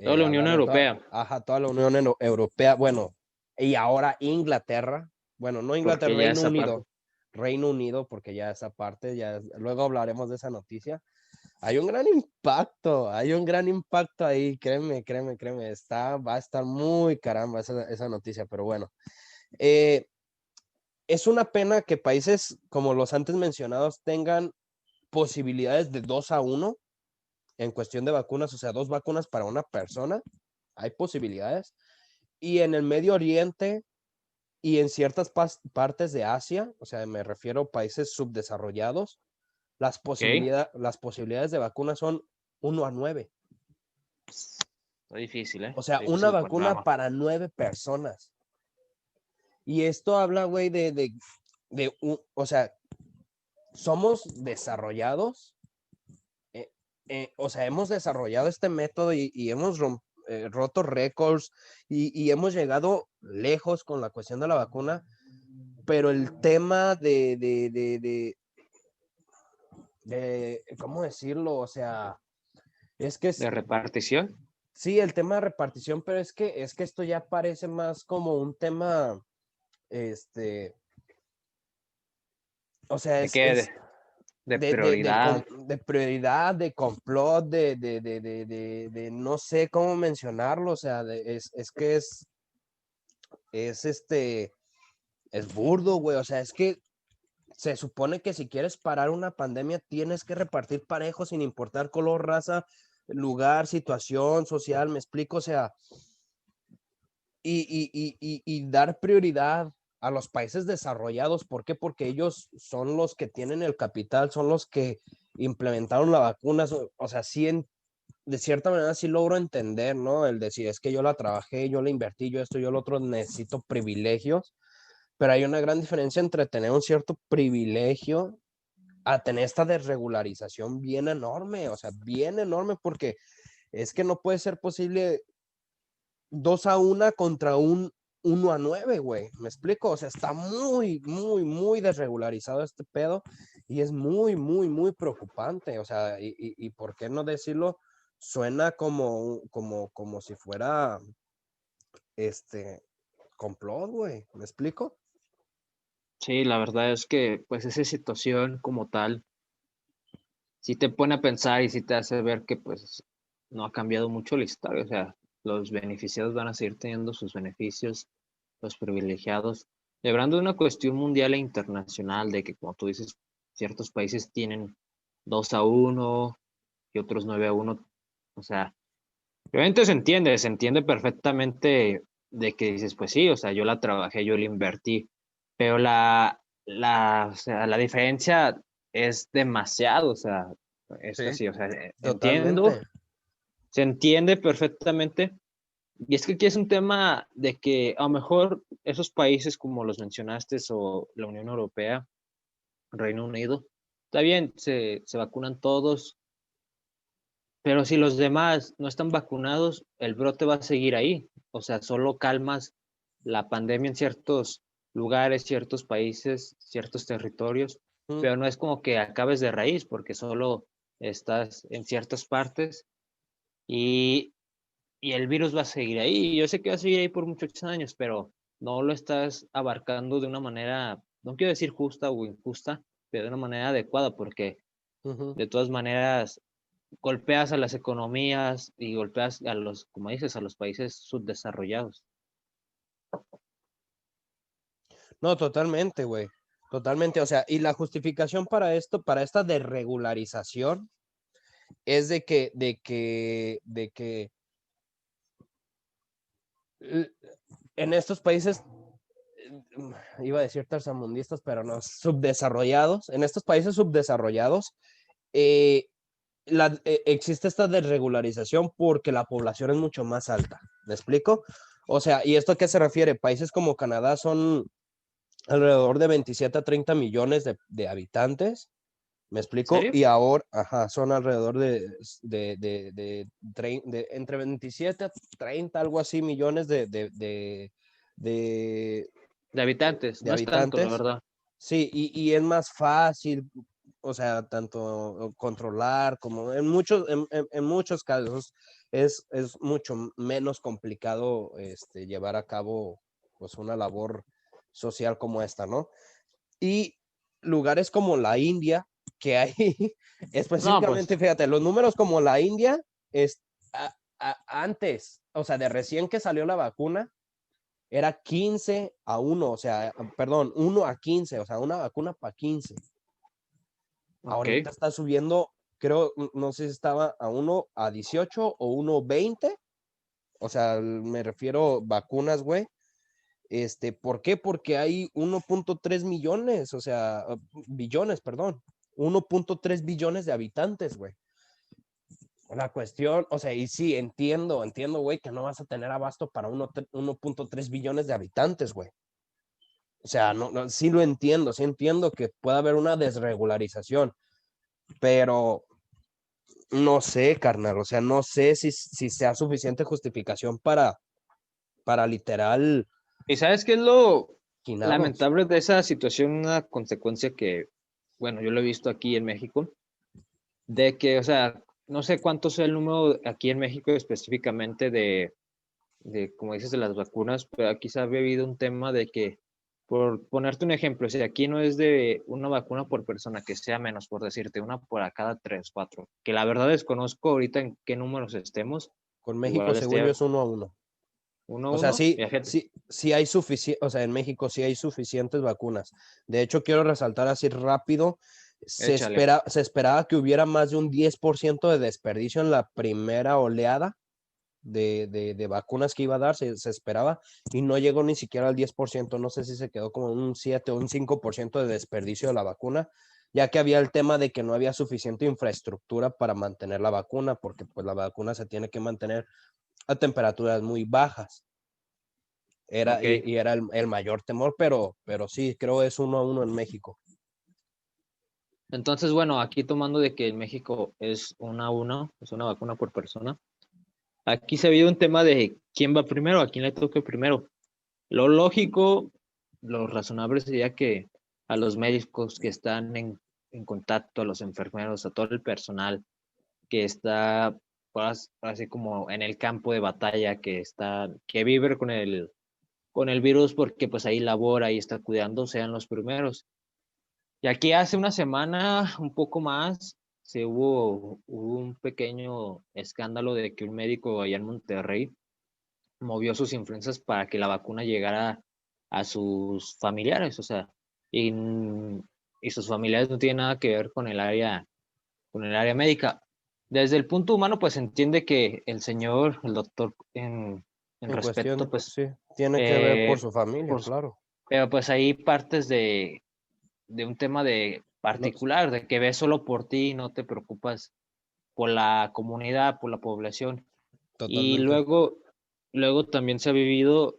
[SPEAKER 2] Toda la Unión
[SPEAKER 1] hablar de
[SPEAKER 2] Europea,
[SPEAKER 1] toda la Unión Europea, bueno, y ahora Inglaterra, bueno, no Inglaterra,
[SPEAKER 2] porque ya esa parte.
[SPEAKER 1] Reino Unido, porque ya esa parte, ya luego hablaremos de esa noticia. Hay un gran impacto ahí, créeme, créeme, créeme, va a estar muy caramba esa noticia, pero bueno. Eh, es una pena que países como los antes mencionados tengan posibilidades de 2-1 en cuestión de vacunas, o sea, 2 vacunas para una persona, hay posibilidades. Y en el Medio Oriente y en ciertas partes de Asia, o sea, me refiero a países subdesarrollados,
[SPEAKER 2] Ok,
[SPEAKER 1] las posibilidades de vacunas son 1-9.
[SPEAKER 2] está difícil, ¿eh?
[SPEAKER 1] O sea,
[SPEAKER 2] Está difícil
[SPEAKER 1] una
[SPEAKER 2] el
[SPEAKER 1] vacuna
[SPEAKER 2] panorama.
[SPEAKER 1] para 9 personas. Y esto habla, güey, o sea, somos desarrollados, o sea, hemos desarrollado este método y hemos roto récords y hemos llegado lejos con la cuestión de la vacuna, pero el tema ¿cómo decirlo? O sea, es que
[SPEAKER 2] De repartición,
[SPEAKER 1] sí, el tema de repartición, pero es que esto ya parece más como un tema, este, o sea,
[SPEAKER 2] ¿de
[SPEAKER 1] es,
[SPEAKER 2] qué?
[SPEAKER 1] es
[SPEAKER 2] De prioridad.
[SPEAKER 1] de prioridad, de complot, de no sé cómo mencionarlo, o sea, es que es es burdo, güey, o sea, es que se supone que si quieres parar una pandemia tienes que repartir parejo sin importar color, raza, lugar, situación social, me explico, o sea, y dar prioridad a los países desarrollados. ¿Por qué? Porque ellos son los que tienen el capital, son los que implementaron la vacuna. O sea, sí, de cierta manera sí logro entender, ¿no? El decir, es que yo la trabajé, yo la invertí, yo esto, yo lo otro, necesito privilegios, pero hay una gran diferencia entre tener un cierto privilegio a tener esta desregularización bien enorme, o sea, bien enorme, porque es que no puede ser posible 2-1 contra un 1-9, güey. ¿Me explico? O sea, está muy, muy, muy desregularizado este pedo y es muy, muy, muy preocupante. O sea, y por qué no decirlo, suena como si fuera este complot, güey. ¿Me explico?
[SPEAKER 2] Sí, la verdad es que pues esa situación como tal sí te pone a pensar y sí te hace ver que pues no ha cambiado mucho la historia. O sea, los beneficiados van a seguir teniendo sus beneficios, los privilegiados. Y hablando de una cuestión mundial e internacional, de que como tú dices, ciertos países tienen 2-1 y otros 9-1. O sea, obviamente se entiende perfectamente de que dices, pues sí, o sea, yo la trabajé, yo la invertí, pero o sea, la diferencia es demasiado, o sea, es
[SPEAKER 1] Sí,
[SPEAKER 2] así, o sea, entiendo,
[SPEAKER 1] totalmente.
[SPEAKER 2] se entiende perfectamente, y es que aquí es un tema de que a lo mejor esos países como los mencionaste o la Unión Europea, Reino Unido, está bien, se vacunan todos, pero si los demás no están vacunados, el brote va a seguir ahí. O sea, solo calmas la pandemia en ciertos lugares, ciertos países, ciertos territorios,
[SPEAKER 1] Mm,
[SPEAKER 2] pero no es como que acabes de raíz, porque solo estás en ciertas partes y, y el virus va a seguir ahí. Yo sé que va a seguir ahí por muchos años, pero no lo estás abarcando de una manera no quiero decir justa o injusta, pero de una manera adecuada, porque
[SPEAKER 1] Ujú.
[SPEAKER 2] de todas maneras golpeas a las economías y golpeas a los, como dices, a los países subdesarrollados.
[SPEAKER 1] No, totalmente, güey. Totalmente. O sea, y la justificación para esto, para esta desregularización, es de que l- en estos países, iba a decir tercermundistas, pero no, subdesarrollados, en estos países subdesarrollados, eh, existe esta desregularización porque la población es mucho más alta. ¿Me explico? O sea, ¿y esto a qué se refiere? Países como Canadá son alrededor de 27 a 30 millones de habitantes. ¿Me
[SPEAKER 2] ¿En
[SPEAKER 1] explico?
[SPEAKER 2] serio?
[SPEAKER 1] Y ahora, ajá, son alrededor entre 27 a 30, algo así, millones de,
[SPEAKER 2] De habitantes,
[SPEAKER 1] de
[SPEAKER 2] no es tanto, la
[SPEAKER 1] habitantes.
[SPEAKER 2] verdad.
[SPEAKER 1] Sí, y es más fácil, o sea, tanto controlar como en muchos casos es mucho menos complicado llevar a cabo pues una labor social como esta, ¿no? Y lugares como la India, que hay
[SPEAKER 2] No, pues,
[SPEAKER 1] específicamente, fíjate, los números como la India, es, antes, o sea, de recién que salió la vacuna, era 15-1, o sea, perdón, 1-15, o sea, una vacuna para 15.
[SPEAKER 2] ok.
[SPEAKER 1] Ahorita está subiendo, creo, no sé si estaba a 1-18 o 1-20, o sea, me refiero vacunas, güey. ¿Por qué? Porque hay 1.3 millones, o sea, billones, perdón, 1.3 billones de habitantes, güey. La cuestión, o sea, y sí, entiendo, güey, que no vas a tener abasto para 1.3 billones de habitantes, güey. O sea, no, sí entiendo que puede haber una desregularización, pero no sé, carnal, o sea, no sé si sea suficiente justificación para literal
[SPEAKER 2] ¿Y sabes qué es lo
[SPEAKER 1] quinarnos.
[SPEAKER 2] lamentable de esa situación? Una consecuencia que, bueno, yo lo he visto aquí en México, de que, o sea, no sé cuánto sea el número aquí en México específicamente como dices, de las vacunas, pero aquí se ha habido un tema de que, por ponerte un ejemplo, si aquí no es de una vacuna por persona, que sea menos, por decirte, una por a cada 3, 4, que la verdad desconozco ahorita en qué números estemos,
[SPEAKER 1] Con México,
[SPEAKER 2] igual
[SPEAKER 1] según yo,
[SPEAKER 2] esté
[SPEAKER 1] es 1-1.
[SPEAKER 2] uno a
[SPEAKER 1] O sea,
[SPEAKER 2] uno,
[SPEAKER 1] sí,
[SPEAKER 2] y la gente,
[SPEAKER 1] sí, sí hay suficiente, o sea, en México sí hay suficientes vacunas. De hecho, quiero resaltar así rápido,
[SPEAKER 2] échale.
[SPEAKER 1] se esperaba que hubiera más de un 10% de desperdicio en la primera oleada de vacunas que iba a dar, se esperaba, y no llegó ni siquiera al 10%. No sé si se quedó como un 7 o un 5% de desperdicio de la vacuna, ya que había el tema de que no había suficiente infraestructura para mantener la vacuna, porque pues la vacuna se tiene que mantener a temperaturas muy bajas.
[SPEAKER 2] Ok.
[SPEAKER 1] Y era el mayor temor, pero sí, creo es 1-1 en México.
[SPEAKER 2] Entonces, bueno, aquí tomando de que en México es una a uno, es una vacuna por persona, aquí se ha habido un tema de quién va primero, a quién le toque primero. Lo lógico, lo razonable sería que a los médicos que están en contacto, a los enfermeros, a todo el personal que está pues, así como en el campo de batalla, que vive con el virus porque pues ahí labora y está cuidando, sean los primeros. Y aquí hace una semana, un poco más, hubo un pequeño escándalo de que un médico allá en Monterrey movió sus influencias para que la vacuna llegara a sus familiares, o sea, y, y sus familiares no tienen nada que ver con el área médica. Desde el punto humano, pues entiende que el señor, el doctor, en
[SPEAKER 1] En
[SPEAKER 2] respeto,
[SPEAKER 1] cuestión,
[SPEAKER 2] pues,
[SPEAKER 1] sí, tiene que ver por
[SPEAKER 2] eh,
[SPEAKER 1] su familia,
[SPEAKER 2] por,
[SPEAKER 1] claro.
[SPEAKER 2] pero pues ahí partes de un tema de
[SPEAKER 1] No,
[SPEAKER 2] particular, de que ves solo por ti y no te preocupas por la comunidad, por la población. Y
[SPEAKER 1] totalmente.
[SPEAKER 2] luego también se ha vivido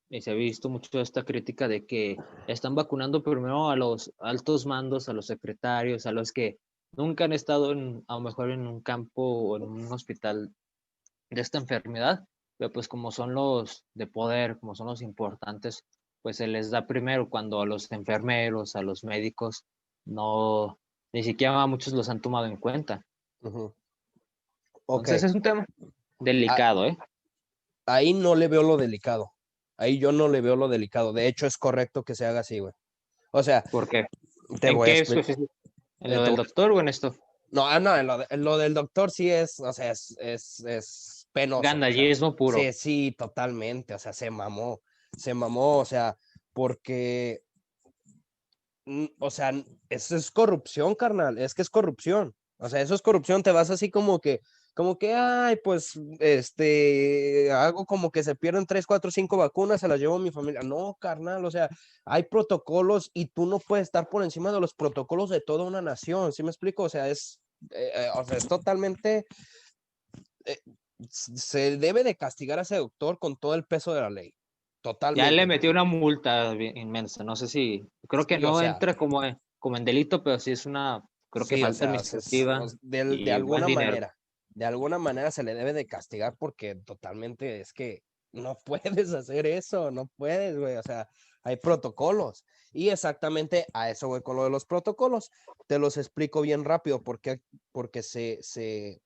[SPEAKER 2] y se ha visto mucho esta crítica de que están vacunando primero a los altos mandos, a los secretarios, a los que nunca han estado a lo mejor en un campo o en un hospital de esta enfermedad, pero pues como son los de poder, como son los importantes, pues se les da primero cuando a los enfermeros, a los médicos, no, ni siquiera a muchos los han tomado en cuenta.
[SPEAKER 1] Ujú. Ok,
[SPEAKER 2] Entonces es un tema
[SPEAKER 1] a-
[SPEAKER 2] delicado, ¿eh?
[SPEAKER 1] ahí no le veo lo delicado. Ahí yo no le veo lo delicado. De hecho, es correcto que se haga así, güey. O sea,
[SPEAKER 2] ¿Por qué?
[SPEAKER 1] te
[SPEAKER 2] ¿En
[SPEAKER 1] voy a
[SPEAKER 2] qué
[SPEAKER 1] explicar.
[SPEAKER 2] específico? ¿En lo del doctor o en esto?
[SPEAKER 1] No, en lo del doctor sí es, o sea, es penoso. O sea,
[SPEAKER 2] Gandallismo puro.
[SPEAKER 1] sí, totalmente. O sea, se mamó, o sea, porque, o sea, eso es corrupción, carnal, es que es corrupción. O sea, eso es corrupción, te vas así como que, ay, pues, hago como que se pierden 3, 4, 5 vacunas, se las llevo a mi familia. No, carnal, o sea, hay protocolos y tú no puedes estar por encima de los protocolos de toda una nación, ¿sí me explico? O sea, es totalmente, eh, se debe de castigar a ese doctor con todo el peso de la ley,
[SPEAKER 2] Ya le
[SPEAKER 1] totalmente.
[SPEAKER 2] metió una multa inmensa. No sé si, creo que
[SPEAKER 1] Sí, o
[SPEAKER 2] no
[SPEAKER 1] sea,
[SPEAKER 2] entra como en delito, pero sí es una, creo que
[SPEAKER 1] sí, o
[SPEAKER 2] falta
[SPEAKER 1] sea,
[SPEAKER 2] administrativa
[SPEAKER 1] de
[SPEAKER 2] y buen dinero.
[SPEAKER 1] de alguna manera se le debe de castigar porque totalmente es que no puedes hacer eso, no puedes, güey, o sea, hay protocolos y exactamente a eso voy con lo de los protocolos. Te los explico bien rápido porque se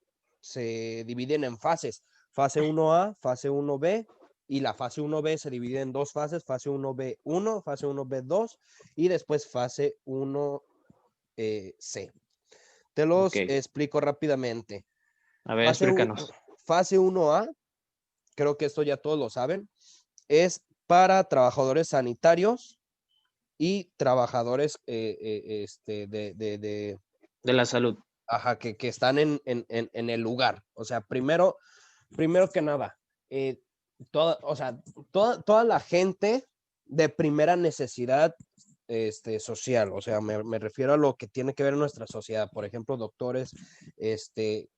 [SPEAKER 1] dividen en fases, fase 1A, fase 1B y la fase 1B se divide en dos fases, fase 1B1, fase 1B2 y después fase 1C. Te
[SPEAKER 2] Ok,
[SPEAKER 1] los explico rápidamente.
[SPEAKER 2] a ver,
[SPEAKER 1] Fase,
[SPEAKER 2] explícanos.
[SPEAKER 1] fase 1A, creo que esto ya todos lo saben, es para trabajadores sanitarios y trabajadores
[SPEAKER 2] De la salud.
[SPEAKER 1] ajá, que están en el lugar. O sea, primero que nada, o sea, toda la gente de primera necesidad social, o sea, me refiero a lo que tiene que ver en nuestra sociedad, por ejemplo, doctores, este,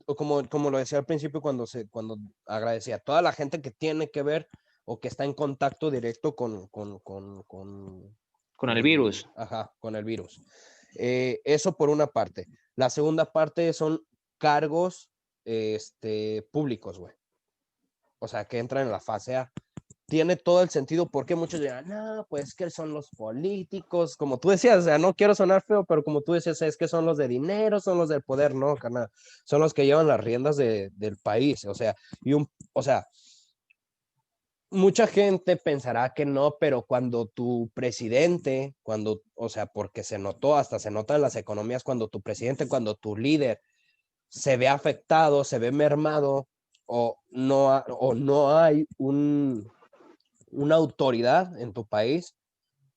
[SPEAKER 1] como lo decía al principio cuando agradecía, toda la gente que tiene que ver o que está en contacto directo
[SPEAKER 2] Con el virus.
[SPEAKER 1] con el virus. Eso por una parte. La segunda parte son cargos públicos, güey. O sea, que entran en la fase A. Tiene todo el sentido porque muchos dirán, no, pues que son los políticos, como tú decías, o sea, no quiero sonar feo, pero como tú decías, es que son los de dinero, son los del poder, no, carnal, son los que llevan las riendas del país, o sea, o sea, mucha gente pensará que no, pero cuando tu presidente, o sea, porque se notó, hasta se nota en las economías, cuando tu presidente, cuando tu líder se ve afectado, se ve mermado, o no hay una autoridad en tu país,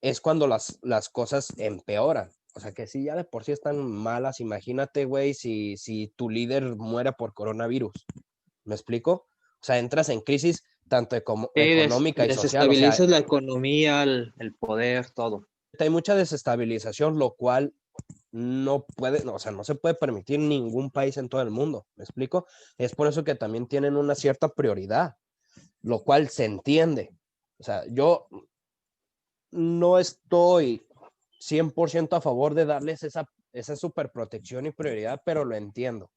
[SPEAKER 1] es cuando las cosas empeoran. O sea, que si ya de por sí están malas, imagínate, güey, si tu líder muere por coronavirus. ¿Me explico? O sea, entras en crisis tanto
[SPEAKER 2] Sí,
[SPEAKER 1] económica y social. O sea,
[SPEAKER 2] desestabilizas la economía, el poder, todo.
[SPEAKER 1] hay mucha desestabilización, lo cual no puede, o sea, no se puede permitir ningún país en todo el mundo. ¿Me explico? Es por eso que también tienen una cierta prioridad, lo cual se entiende. O sea, yo no estoy 100% a favor de darles esa super protección y prioridad, pero lo entiendo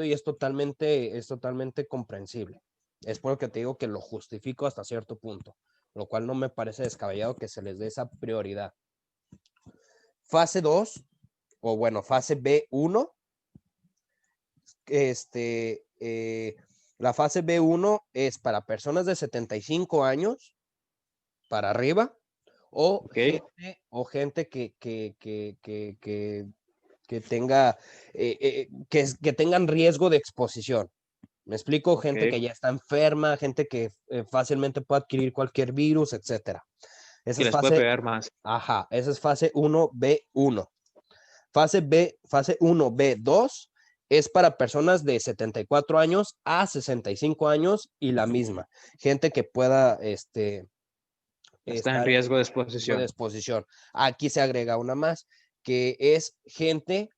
[SPEAKER 1] y es totalmente comprensible. Es por lo que te digo que lo justifico hasta cierto punto, lo cual no me parece descabellado que se les dé esa prioridad. Fase 2 o bueno, fase B1, la fase B1 es para personas de 75 años para arriba
[SPEAKER 2] Ok,
[SPEAKER 1] gente que tenga, que tengan riesgo de exposición. Me explico,
[SPEAKER 2] ok.
[SPEAKER 1] gente que ya está enferma, gente que fácilmente puede adquirir cualquier virus, etcétera. Esa
[SPEAKER 2] Que
[SPEAKER 1] es
[SPEAKER 2] les puede
[SPEAKER 1] fase,
[SPEAKER 2] pegar más.
[SPEAKER 1] ajá, esa es fase 1B1. Fase 1B2 es para personas de 74 años a 65 años y la misma. Gente que pueda
[SPEAKER 2] Está en
[SPEAKER 1] estar en
[SPEAKER 2] riesgo de
[SPEAKER 1] riesgo de
[SPEAKER 2] exposición.
[SPEAKER 1] exposición. Aquí se agrega una más, que es gente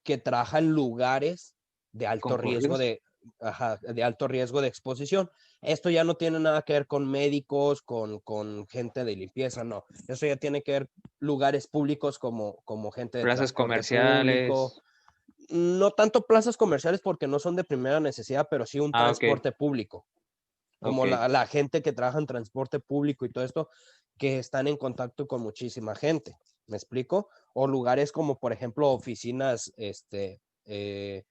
[SPEAKER 1] que trabaja en lugares de alto riesgo
[SPEAKER 2] ¿Concurridos?
[SPEAKER 1] de alto riesgo de exposición. Esto ya no tiene nada que ver con médicos, con gente de limpieza, no. Eso ya tiene que ver lugares públicos como gente de
[SPEAKER 2] Plazas
[SPEAKER 1] transporte público.
[SPEAKER 2] comerciales.
[SPEAKER 1] No tanto plazas comerciales porque no son de primera necesidad, pero sí un
[SPEAKER 2] Ah, ok,
[SPEAKER 1] transporte público, como
[SPEAKER 2] ok.
[SPEAKER 1] la gente que trabaja en transporte público y todo esto, que están en contacto con muchísima gente. ¿Me explico? O lugares como, por ejemplo, oficinas eh,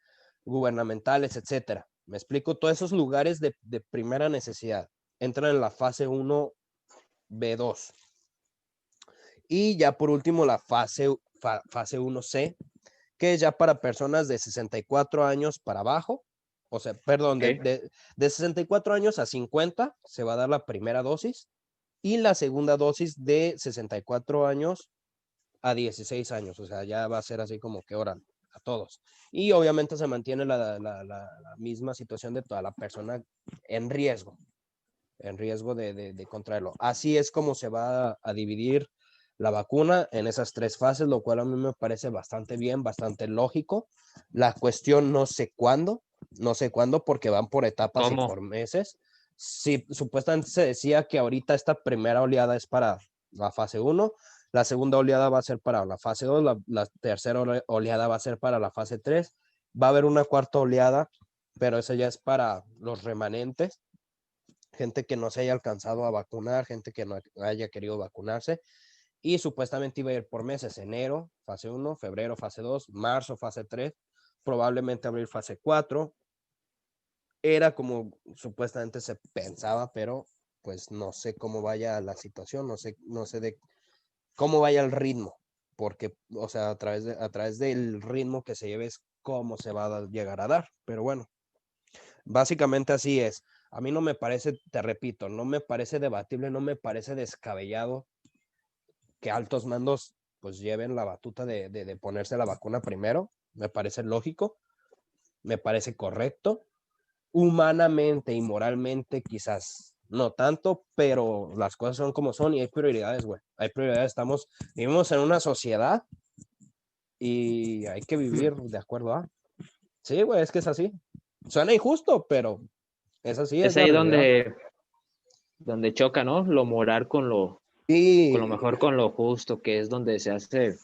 [SPEAKER 1] gubernamentales, etcétera. ¿Me explico? Todos esos lugares de primera necesidad entran en la fase 1B2. Y ya por último la fase 1C, que es ya para personas de 64 años para abajo, o sea, perdón,
[SPEAKER 2] Ok.
[SPEAKER 1] de 64 años a 50 se va a dar la primera dosis y la segunda dosis de 64 años a 16 años, o sea, ya va a ser así como que oran a todos. Y obviamente se mantiene la misma situación de toda la persona en riesgo de contraerlo. Así es como se va a dividir la vacuna en esas 3 fases, lo cual a mí me parece bastante bien, bastante lógico. La cuestión no sé cuándo, porque van por etapas y
[SPEAKER 2] ¿Cómo?
[SPEAKER 1] por meses. Sí, supuestamente se decía que ahorita esta primera oleada es para la fase 1, la segunda oleada va a ser para la fase 2, la tercera oleada va a ser para la fase 3, va a haber una cuarta oleada, pero esa ya es para los remanentes, gente que no se haya alcanzado a vacunar, gente que no haya querido vacunarse, y supuestamente iba a ir por meses: enero, fase 1, febrero, fase 2, marzo, fase 3, probablemente abril, fase 4. Era como supuestamente se pensaba, pero pues no sé cómo vaya la situación, no sé de cómo vaya el ritmo, porque, o sea, a través del ritmo que se lleve es cómo se va a llegar a dar, pero bueno, básicamente así es. A mí no me parece, te repito, no me parece debatible, no me parece descabellado que altos mandos pues lleven la batuta de ponerse la vacuna primero. Me parece lógico, me parece correcto. Humanamente y moralmente quizás no tanto, pero las cosas son como son y hay prioridades, güey. Hay prioridades, vivimos en una sociedad y hay que vivir de acuerdo a. Sí, güey, es que es así. Suena injusto, pero es así, es
[SPEAKER 2] Es
[SPEAKER 1] la
[SPEAKER 2] ahí
[SPEAKER 1] realidad.
[SPEAKER 2] donde choca, ¿no? Lo moral con lo
[SPEAKER 1] Y,
[SPEAKER 2] mejor, con lo justo, que es donde se hace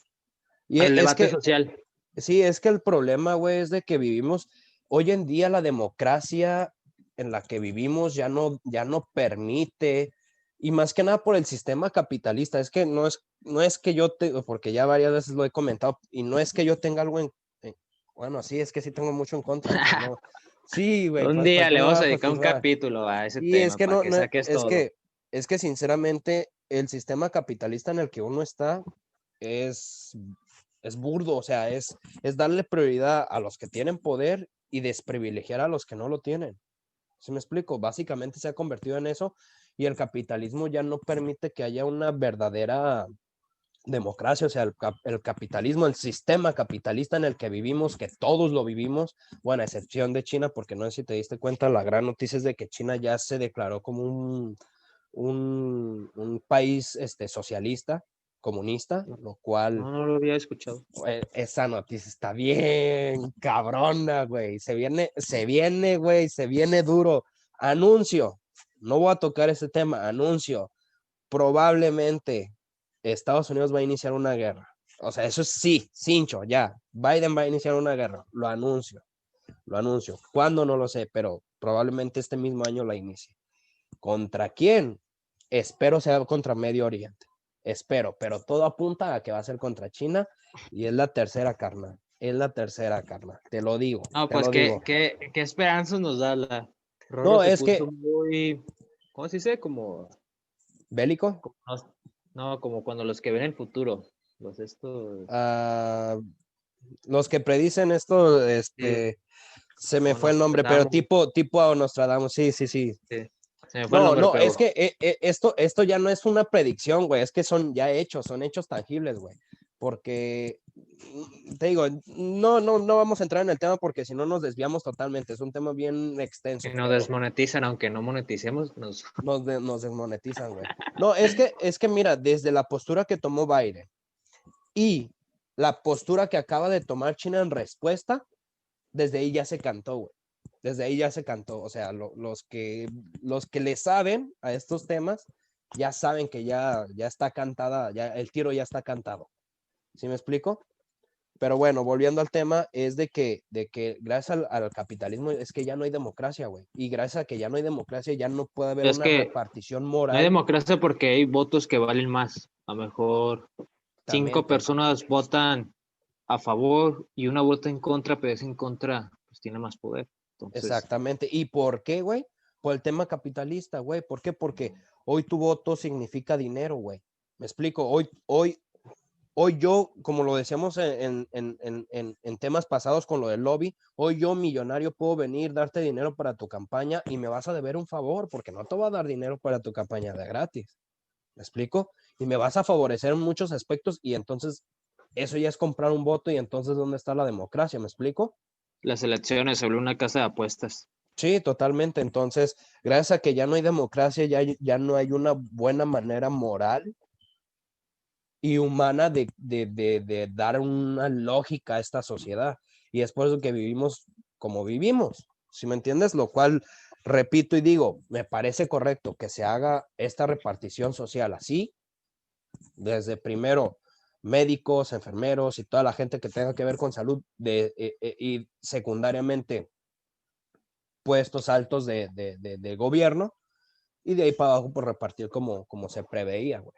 [SPEAKER 1] y
[SPEAKER 2] el
[SPEAKER 1] es
[SPEAKER 2] debate
[SPEAKER 1] que,
[SPEAKER 2] social.
[SPEAKER 1] sí, es que el problema, güey, es de que vivimos, hoy en día la democracia en la que vivimos ya no permite, y más que nada por el sistema capitalista, es que no es que porque ya varias veces lo he comentado, y no es que yo tenga algo bueno, sí, es que sí tengo mucho en contra, pero no, sí, güey,
[SPEAKER 2] Un
[SPEAKER 1] ¿para
[SPEAKER 2] día
[SPEAKER 1] qué
[SPEAKER 2] le
[SPEAKER 1] me voy
[SPEAKER 2] vamos
[SPEAKER 1] a
[SPEAKER 2] a dedicar un
[SPEAKER 1] justificar?
[SPEAKER 2] capítulo a ese
[SPEAKER 1] Y es
[SPEAKER 2] tema
[SPEAKER 1] que
[SPEAKER 2] para
[SPEAKER 1] no,
[SPEAKER 2] que
[SPEAKER 1] no,
[SPEAKER 2] saques todo.
[SPEAKER 1] es que sinceramente el sistema capitalista en el que uno está es, es burdo, o sea, es darle prioridad a los que tienen poder y desprivilegiar a los que no lo tienen. ¿Sí me explico? Básicamente se ha convertido en eso y el capitalismo ya no permite que haya una verdadera democracia, o sea, el capitalismo, el sistema capitalista en el que vivimos, que todos lo vivimos, bueno, a excepción de China, porque no sé si te diste cuenta, la gran noticia es de que China ya se declaró como un país socialista, comunista,
[SPEAKER 2] No,
[SPEAKER 1] lo cual,
[SPEAKER 2] no lo había escuchado.
[SPEAKER 1] esa noticia está bien cabrona, güey. Güey, se viene duro. Anuncio, no voy a tocar ese tema, anuncio, probablemente Estados Unidos va a iniciar una guerra. O sea, eso sí, cincho, ya. Biden va a iniciar una guerra, lo anuncio, lo anuncio. ¿Cuándo? No lo sé, pero probablemente este mismo año la inicie. ¿Contra quién? Espero sea contra Medio Oriente. Espero, pero todo apunta a que va a ser contra China y es la tercera, carnal. Es la tercera, carnal. Te lo digo,
[SPEAKER 2] No,
[SPEAKER 1] te
[SPEAKER 2] pues
[SPEAKER 1] lo digo.
[SPEAKER 2] qué esperanza nos da la. Rorro
[SPEAKER 1] No,
[SPEAKER 2] se
[SPEAKER 1] es
[SPEAKER 2] puso
[SPEAKER 1] que
[SPEAKER 2] muy, ¿cómo se dice? Como,
[SPEAKER 1] bélico.
[SPEAKER 2] no, como cuando los que ven el futuro, los estos,
[SPEAKER 1] Uh, los que predicen esto,
[SPEAKER 2] sí,
[SPEAKER 1] se me
[SPEAKER 2] como
[SPEAKER 1] fue el nombre, pero
[SPEAKER 2] Nostradamus,
[SPEAKER 1] tipo a Nostradamus, sí, sí, sí.
[SPEAKER 2] sí, se me fue el
[SPEAKER 1] No,
[SPEAKER 2] nombre,
[SPEAKER 1] no, es
[SPEAKER 2] pero
[SPEAKER 1] que esto ya no es una predicción, güey, es que son hechos tangibles, güey. Porque, te digo, no vamos a entrar en el tema porque si no nos desviamos totalmente, es un tema bien
[SPEAKER 2] y
[SPEAKER 1] extenso,
[SPEAKER 2] nos
[SPEAKER 1] pero
[SPEAKER 2] desmonetizan, aunque no moneticemos, nos.
[SPEAKER 1] nos desmonetizan, güey. No, es que mira, desde la postura que tomó Biden y la postura que acaba de tomar China en respuesta, desde ahí ya se cantó, güey. Desde ahí ya se cantó. O sea, los que le saben a estos temas ya saben que ya está cantada, ya el tiro ya está cantado. ¿Sí me explico? Pero bueno, volviendo al tema, es de que gracias al capitalismo es que ya no hay democracia, güey. Y gracias a que ya no hay democracia, ya no puede haber
[SPEAKER 2] Es
[SPEAKER 1] una
[SPEAKER 2] que
[SPEAKER 1] repartición
[SPEAKER 2] no hay
[SPEAKER 1] moral.
[SPEAKER 2] democracia porque hay votos que valen más. A lo mejor cinco
[SPEAKER 1] Exactamente,
[SPEAKER 2] personas votan a favor y una vota en contra, pero es en contra, pues tiene más poder. Entonces,
[SPEAKER 1] exactamente. ¿Y por qué, güey? Por el tema capitalista, güey. ¿Por qué? Porque hoy tu voto significa dinero, güey. Me explico, hoy yo, como lo decíamos en temas pasados con lo del lobby, hoy yo, millonario, puedo venir, darte dinero para tu campaña y me vas a deber un favor, porque no te voy a dar dinero para tu campaña de gratis. ¿Me explico? Y me vas a favorecer en muchos aspectos y entonces eso ya es comprar un voto y entonces ¿dónde está la democracia? ¿Me explico?
[SPEAKER 2] Las elecciones sobre una casa de apuestas.
[SPEAKER 1] Sí, totalmente. Entonces, gracias a que ya no hay democracia, ya no hay una buena manera moral y humana de dar una lógica a esta sociedad. Y es por eso que vivimos como vivimos, ¿sí me entiendes? Lo cual, repito y digo, me parece correcto que se haga esta repartición social así, desde primero médicos, enfermeros y toda la gente que tenga que ver con salud y secundariamente puestos altos de gobierno y de ahí para abajo por repartir como se preveía, güey.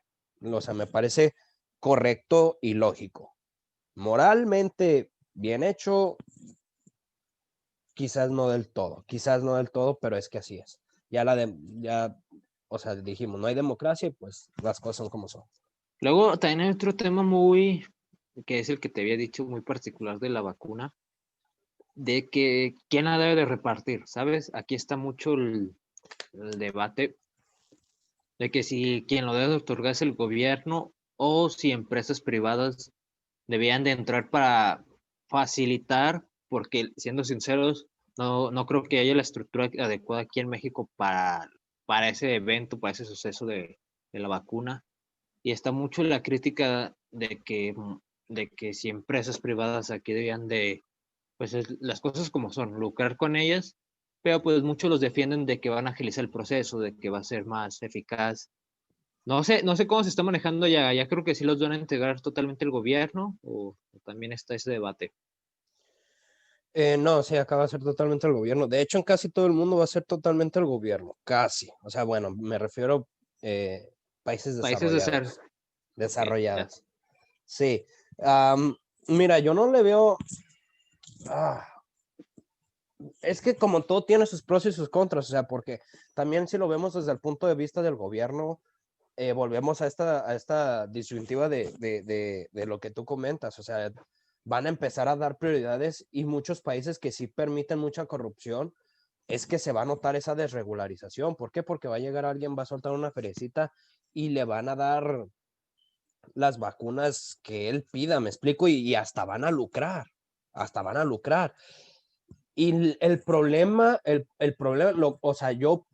[SPEAKER 1] O sea, me parece correcto y lógico. Moralmente bien hecho, quizás no del todo, pero es que así es. Ya, o sea, dijimos, no hay democracia y pues las cosas son como son.
[SPEAKER 2] Luego también hay otro tema que es el que te había dicho, muy particular de la vacuna, de que quién la debe de repartir, ¿sabes? Aquí está mucho el debate de que si quien lo debe de otorgar es el gobierno o si empresas privadas debían de entrar para facilitar, porque siendo sinceros, no creo que haya la estructura adecuada aquí en México para ese evento, para ese suceso de la vacuna. Y está mucho la crítica de que si empresas privadas aquí debían de, pues las cosas como son, lucrar con ellas, pero pues muchos los defienden de que van a agilizar el proceso, de que va a ser más eficaz. No sé cómo se está manejando ya creo que sí los van a integrar totalmente el gobierno o también está ese debate.
[SPEAKER 1] No, sí, acaba de ser totalmente el gobierno. De hecho, en casi todo el mundo va a ser totalmente el gobierno, casi. O sea, bueno, me refiero eh, países
[SPEAKER 2] Países de ser, ok, ya.
[SPEAKER 1] desarrollados. Sí. Am, Mira, yo no le veo. ah, es que como todo tiene sus pros y sus contras, o sea, porque también si lo vemos desde el punto de vista del gobierno, volvemos a esta disyuntiva de lo que tú comentas, o sea, van a empezar a dar prioridades y muchos países que sí permiten mucha corrupción, es que se va a notar esa desregularización. ¿Por qué? Porque va a llegar alguien, va a soltar una ferecita y le van a dar las vacunas que él pida, me explico, y hasta van a lucrar. Y el problema, o sea, yo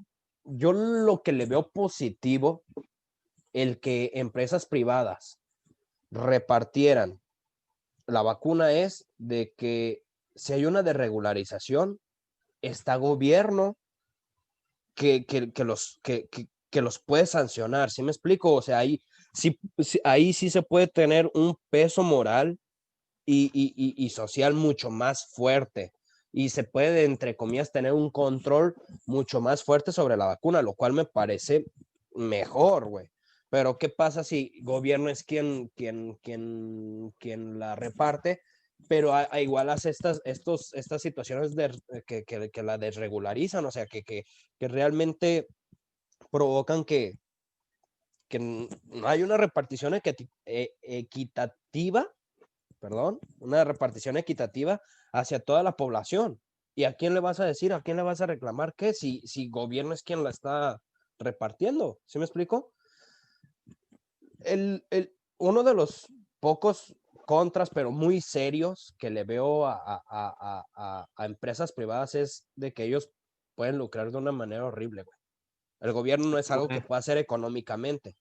[SPEAKER 1] lo que le veo positivo, el que empresas privadas repartieran la vacuna es de que si hay una desregularización, está gobierno que los puede sancionar, ¿sí me explico? O sea, ahí sí se puede tener un peso moral y social mucho más fuerte y se puede, entre comillas, tener un control mucho más fuerte sobre la vacuna, lo cual me parece mejor, güey. Pero ¿qué pasa si gobierno es quien la reparte? Pero a igual hace estas situaciones que la desregularizan, o sea, que realmente provocan que no hay una repartición equitativa, perdón, una repartición equitativa hacia toda la población. ¿Y a quién le vas a decir, a quién le vas a reclamar qué si gobierno es quien la está repartiendo? ¿Sí me explico? Uno de los pocos contras, pero muy serios, que le veo a empresas privadas es de que ellos pueden lucrar de una manera horrible, güey. El gobierno no es algo que pueda hacer económicamente,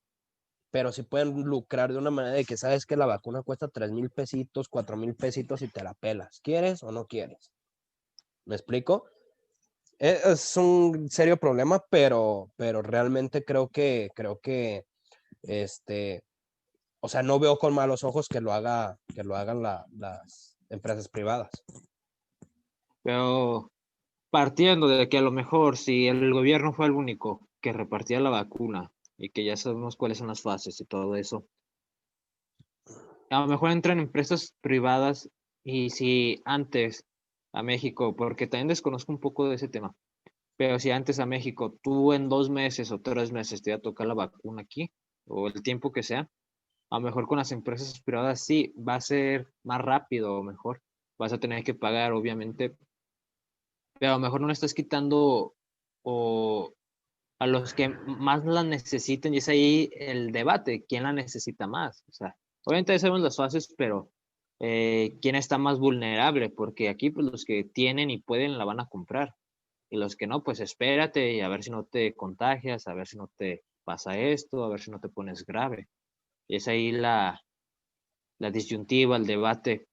[SPEAKER 1] pero sí pueden lucrar de una manera de que sabes que la vacuna cuesta 3,000 pesitos, 4,000 pesitos y te la pelas. ¿Quieres o no quieres? ¿Me explico? Es un serio problema, pero realmente creo que, este, o sea, no veo con malos ojos que lo hagan las empresas privadas.
[SPEAKER 2] Pero partiendo de que a lo mejor si el gobierno fue el único que repartía la vacuna y que ya sabemos cuáles son las fases y todo eso, a lo mejor entran empresas privadas y si antes a México, porque también desconozco un poco de ese tema, pero si antes a México tú en 2 meses o 3 meses te iba a tocar la vacuna aquí, o el tiempo que sea, A lo mejor con las empresas privadas sí, va a ser más rápido o mejor. Vas a tener que pagar, obviamente, pero a lo mejor no le estás quitando o a los que más la necesiten, y es ahí el debate, ¿quién la necesita más? O sea, obviamente ya sabemos las fases, pero ¿quién está más vulnerable? Porque aquí pues los que tienen y pueden la van a comprar, y los que no, pues espérate y a ver si no te contagias, a ver si no te pasa esto, a ver si no te pones grave. Y es ahí la disyuntiva, el debate.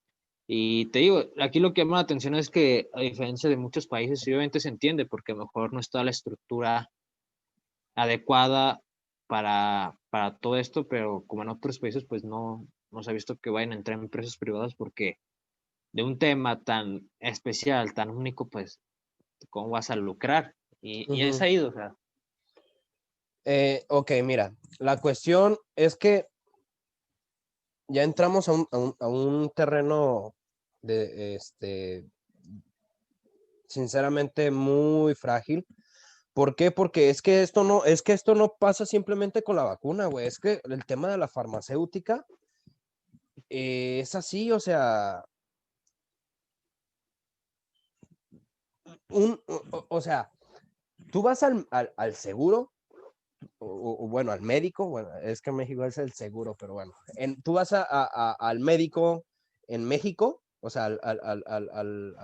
[SPEAKER 2] Y te digo, aquí lo que llama la atención es que a diferencia de muchos países, sí, obviamente se entiende, porque a lo mejor no está la estructura adecuada para todo esto, pero como en otros países, pues no se ha visto que vayan a entrar empresas privadas porque de un tema tan especial, tan único, pues, ¿cómo vas a lucrar? Y es
[SPEAKER 1] Ujú.
[SPEAKER 2] ahí, o sea,
[SPEAKER 1] Ok, mira, la cuestión es que ya entramos a un terreno de, sinceramente, muy frágil. ¿Por qué? Porque es que esto no pasa simplemente con la vacuna, güey. Es que el tema de la farmacéutica es así, o sea, o sea, tú vas al seguro, o bueno, al médico, bueno, es que en México es el seguro, pero bueno, tú vas al médico en México, o sea,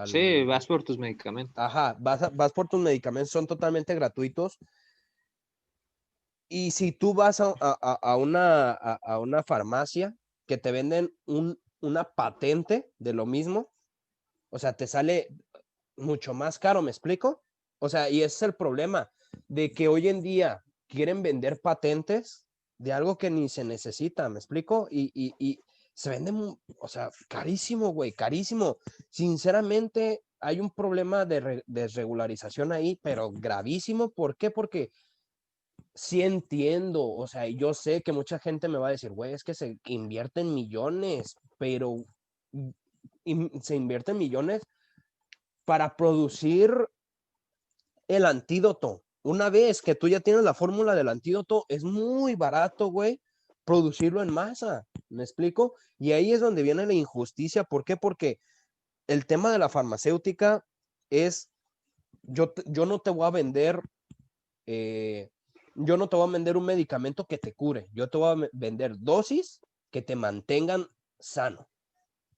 [SPEAKER 2] sí, vas por tus medicamentos.
[SPEAKER 1] ajá, vas por tus medicamentos, son totalmente gratuitos. Y si tú vas a una farmacia que te venden una patente de lo mismo, o sea, te sale mucho más caro, ¿me explico? O sea, y ese es el problema, de que hoy en día quieren vender patentes de algo que ni se necesita, ¿me explico? Y se venden, o sea, carísimo, güey, carísimo. Sinceramente, hay un problema de desregularización ahí, pero gravísimo. ¿Por qué? Porque sí entiendo, o sea, yo sé que mucha gente me va a decir, güey, es que se invierten millones, pero se invierten millones para producir el antídoto. Una vez que tú ya tienes la fórmula del antídoto, es muy barato, güey, producirlo en masa. ¿Me explico? Y ahí es donde viene la injusticia. ¿Por qué? Porque el tema de la farmacéutica es, yo no te voy a vender, eh, yo no te voy a vender un medicamento que te cure. Yo te voy a vender dosis que te mantengan sano.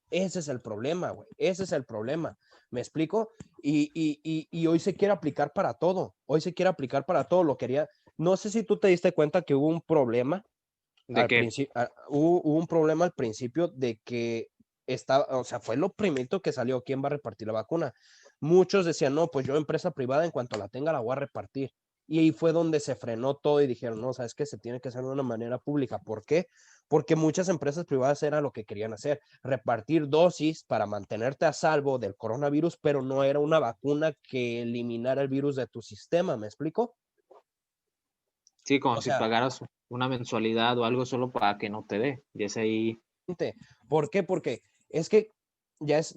[SPEAKER 1] Ese es el problema, güey. Ese es el problema. ¿Me explico? Y hoy se quiere aplicar para todo. Hoy se quiere aplicar para todo. Lo quería. No sé si tú te diste cuenta que hubo un problema
[SPEAKER 2] ¿De
[SPEAKER 1] al
[SPEAKER 2] qué?
[SPEAKER 1] principio. Hubo un problema al principio de que estaba, o sea, fue lo primero que salió. ¿Quién va a repartir la vacuna? Muchos decían, no, pues yo empresa privada, en cuanto la tenga, la voy a repartir. Y ahí fue donde se frenó todo y dijeron, no, sabes que se tiene que hacer de una manera pública. ¿Por qué? Porque muchas empresas privadas era lo que querían hacer, repartir dosis para mantenerte a salvo del coronavirus, pero no era una vacuna que eliminara el virus de tu sistema, ¿me explico?
[SPEAKER 2] Sí, como
[SPEAKER 1] O
[SPEAKER 2] si
[SPEAKER 1] sea,
[SPEAKER 2] pagaras una mensualidad o algo solo para que no te dé. Y es ahí,
[SPEAKER 1] ¿por qué? Porque es que ya es,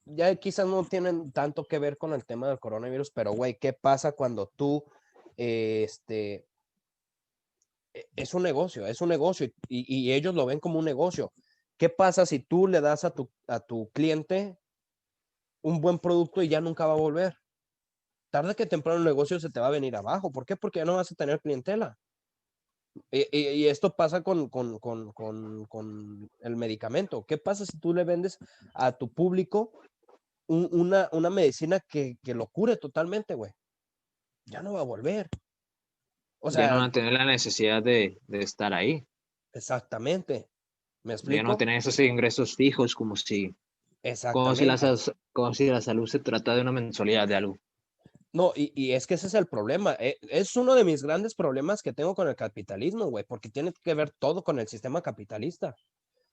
[SPEAKER 1] ya quizás no tienen tanto que ver con el tema del coronavirus, pero güey, ¿qué pasa cuando tú, este, es un negocio y ellos lo ven como un negocio? ¿Qué pasa si tú le das a tu cliente un buen producto y ya nunca va a volver? Tarde que temprano el negocio se te va a venir abajo. ¿Por qué? Porque ya no vas a tener clientela. Y esto pasa con el medicamento. ¿Qué pasa si tú le vendes a tu público una medicina que lo cure totalmente, güey? Ya no va a volver. O
[SPEAKER 2] ya no
[SPEAKER 1] sea,
[SPEAKER 2] van a tener la necesidad de estar ahí.
[SPEAKER 1] exactamente. ¿Me
[SPEAKER 2] Ya no van a
[SPEAKER 1] explico?
[SPEAKER 2] tener esos ingresos fijos
[SPEAKER 1] Exactamente.
[SPEAKER 2] como si la salud se trata de una mensualidad de algo.
[SPEAKER 1] No, y es que ese es el problema. Es uno de mis grandes problemas que tengo con el capitalismo, güey, porque tiene que ver todo con el sistema capitalista.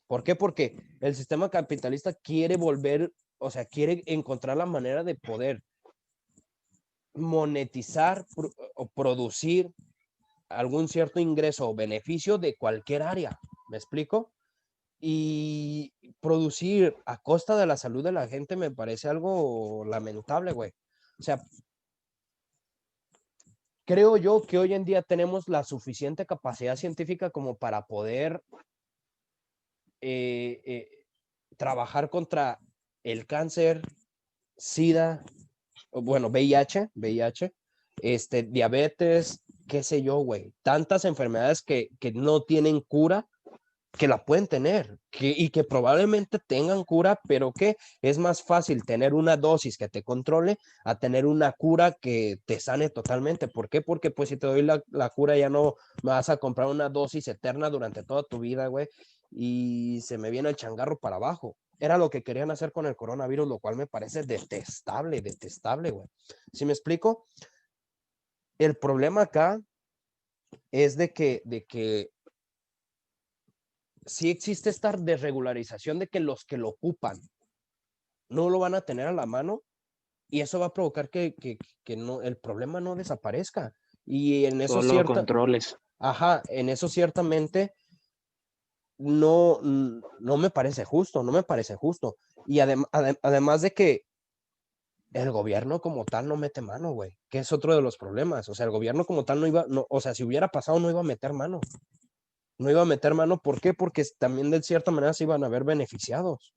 [SPEAKER 1] ¿Por qué? Porque el sistema capitalista quiere volver, o sea, quiere encontrar la manera de poder monetizar o producir algún cierto ingreso o beneficio de cualquier área. ¿Me explico? Y producir a costa de la salud de la gente me parece algo lamentable, güey. O sea, creo yo que hoy en día tenemos la suficiente capacidad científica como para poder trabajar contra el cáncer, SIDA, bueno, VIH, diabetes, qué sé yo, güey. Tantas enfermedades que no tienen cura, que la pueden tener y que probablemente tengan cura, pero que es más fácil tener una dosis que te controle a tener una cura que te sane totalmente. ¿Por qué? Porque pues si te doy la cura ya no me vas a comprar una dosis eterna durante toda tu vida, güey, y se me viene el changarro para abajo. Era lo que querían hacer con el coronavirus, lo cual me parece detestable, güey. ¿Sí me explico? El problema acá es de que sí existe esta desregularización de que los que lo ocupan no lo van a tener a la mano y eso va a provocar que no, el problema no desaparezca. Y en eso
[SPEAKER 2] Solo controles.
[SPEAKER 1] en eso ciertamente no me parece justo, no me parece justo. Y además de que el gobierno como tal no mete mano, güey, que es otro de los problemas. O sea, el gobierno como tal no iba, no, o sea, si hubiera pasado no iba a meter mano. No iba a meter mano, ¿por qué? Porque también de cierta manera se iban a ver beneficiados.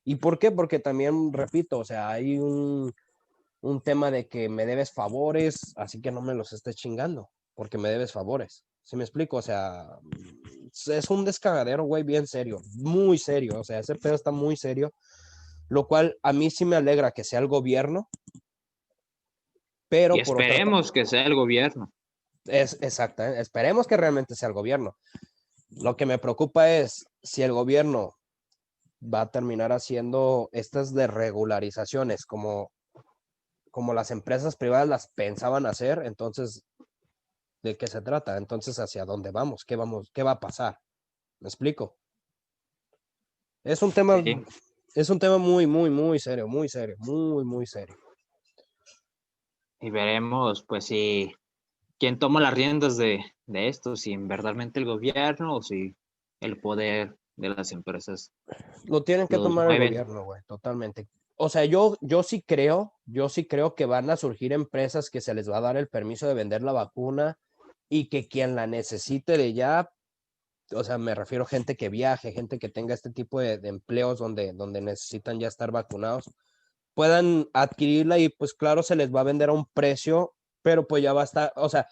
[SPEAKER 1] ¿Y por qué? Porque también, repito, o sea, hay un tema de que me debes favores, así que no me los estés chingando, porque me debes favores. ¿Sí me explico? O sea, es un descagadero, güey, bien serio, muy serio. O sea, ese pedo está muy serio, lo cual a mí sí me alegra que sea el gobierno,
[SPEAKER 2] Y
[SPEAKER 1] pero por otra parte,
[SPEAKER 2] esperemos que sea el gobierno.
[SPEAKER 1] es exacta, ¿eh? Esperemos que realmente sea el gobierno. Lo que me preocupa es si el gobierno va a terminar haciendo estas desregularizaciones como las empresas privadas las pensaban hacer, entonces, ¿de qué se trata? Entonces, ¿hacia dónde vamos? ¿Qué va a pasar? ¿Me explico? Es un tema,
[SPEAKER 2] Sí.
[SPEAKER 1] es un tema muy serio, muy serio.
[SPEAKER 2] Y veremos, pues, si quién toma las riendas de esto, si verdaderamente el gobierno o si el poder de las empresas
[SPEAKER 1] Lo tienen que
[SPEAKER 2] los
[SPEAKER 1] tomar el
[SPEAKER 2] mueven.
[SPEAKER 1] gobierno, güey, totalmente. O sea, yo sí creo que van a surgir empresas que se les va a dar el permiso de vender la vacuna y que quien la necesite de ya, o sea, me refiero a gente que viaje, gente que tenga este tipo de empleos donde necesitan ya estar vacunados, puedan adquirirla y pues claro, se les va a vender a un precio, pero pues ya va a estar, o sea,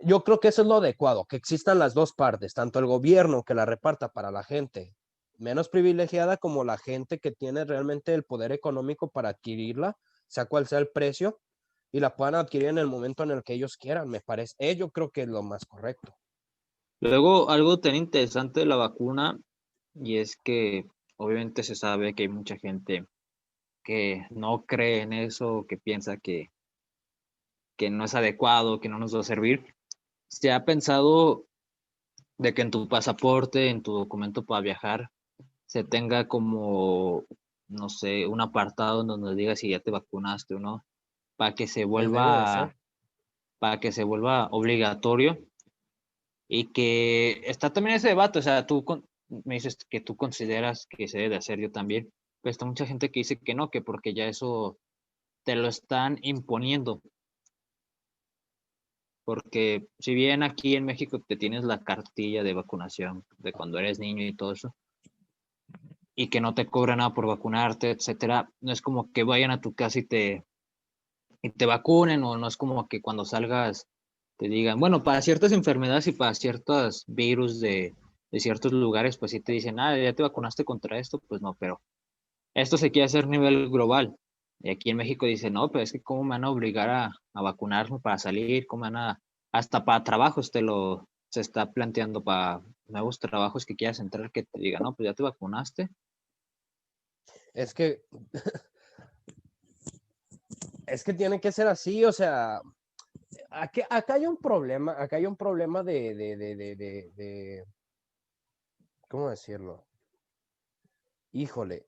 [SPEAKER 1] yo creo que eso es lo adecuado, que existan las dos partes, tanto el gobierno que la reparta para la gente menos privilegiada como la gente que tiene realmente el poder económico para adquirirla, sea cual sea el precio, y la puedan adquirir en el momento en el que ellos quieran, me parece. Yo creo que es lo más correcto.
[SPEAKER 2] Luego, algo tan interesante de la vacuna, y es que obviamente se sabe que hay mucha gente que no cree en eso, que piensa que no es adecuado, que no nos va a servir. ¿Se ha pensado de que en tu pasaporte, en tu documento para viajar, se tenga como, no sé, un apartado en donde diga si ya te vacunaste o no, para que se
[SPEAKER 1] Pues debe de
[SPEAKER 2] vuelva,
[SPEAKER 1] ser.
[SPEAKER 2] para que se vuelva obligatorio? Y que está también ese debate, o sea, me dices que tú consideras que se debe de hacer, yo también, pero está mucha gente que dice que no, que porque ya eso te lo están imponiendo, porque si bien aquí en México te tienes la cartilla de vacunación de cuando eres niño y todo eso, y que no te cobran nada por vacunarte, etcétera, no es como que vayan a tu casa y te vacunen, o no es como que cuando salgas te digan, bueno, para ciertas enfermedades y para ciertos virus de ciertos lugares, pues sí te dicen, ah, ya te vacunaste contra esto, pues no, pero esto se quiere hacer a nivel global. Y aquí en México dicen, no, pero es que cómo me van a obligar a vacunarme para salir, cómo me van hasta para trabajos se está planteando para nuevos trabajos que quieras entrar, que te digan, no, pues ya te vacunaste.
[SPEAKER 1] Es que, es que tiene que ser así, o sea, acá hay un problema ¿cómo decirlo? Híjole,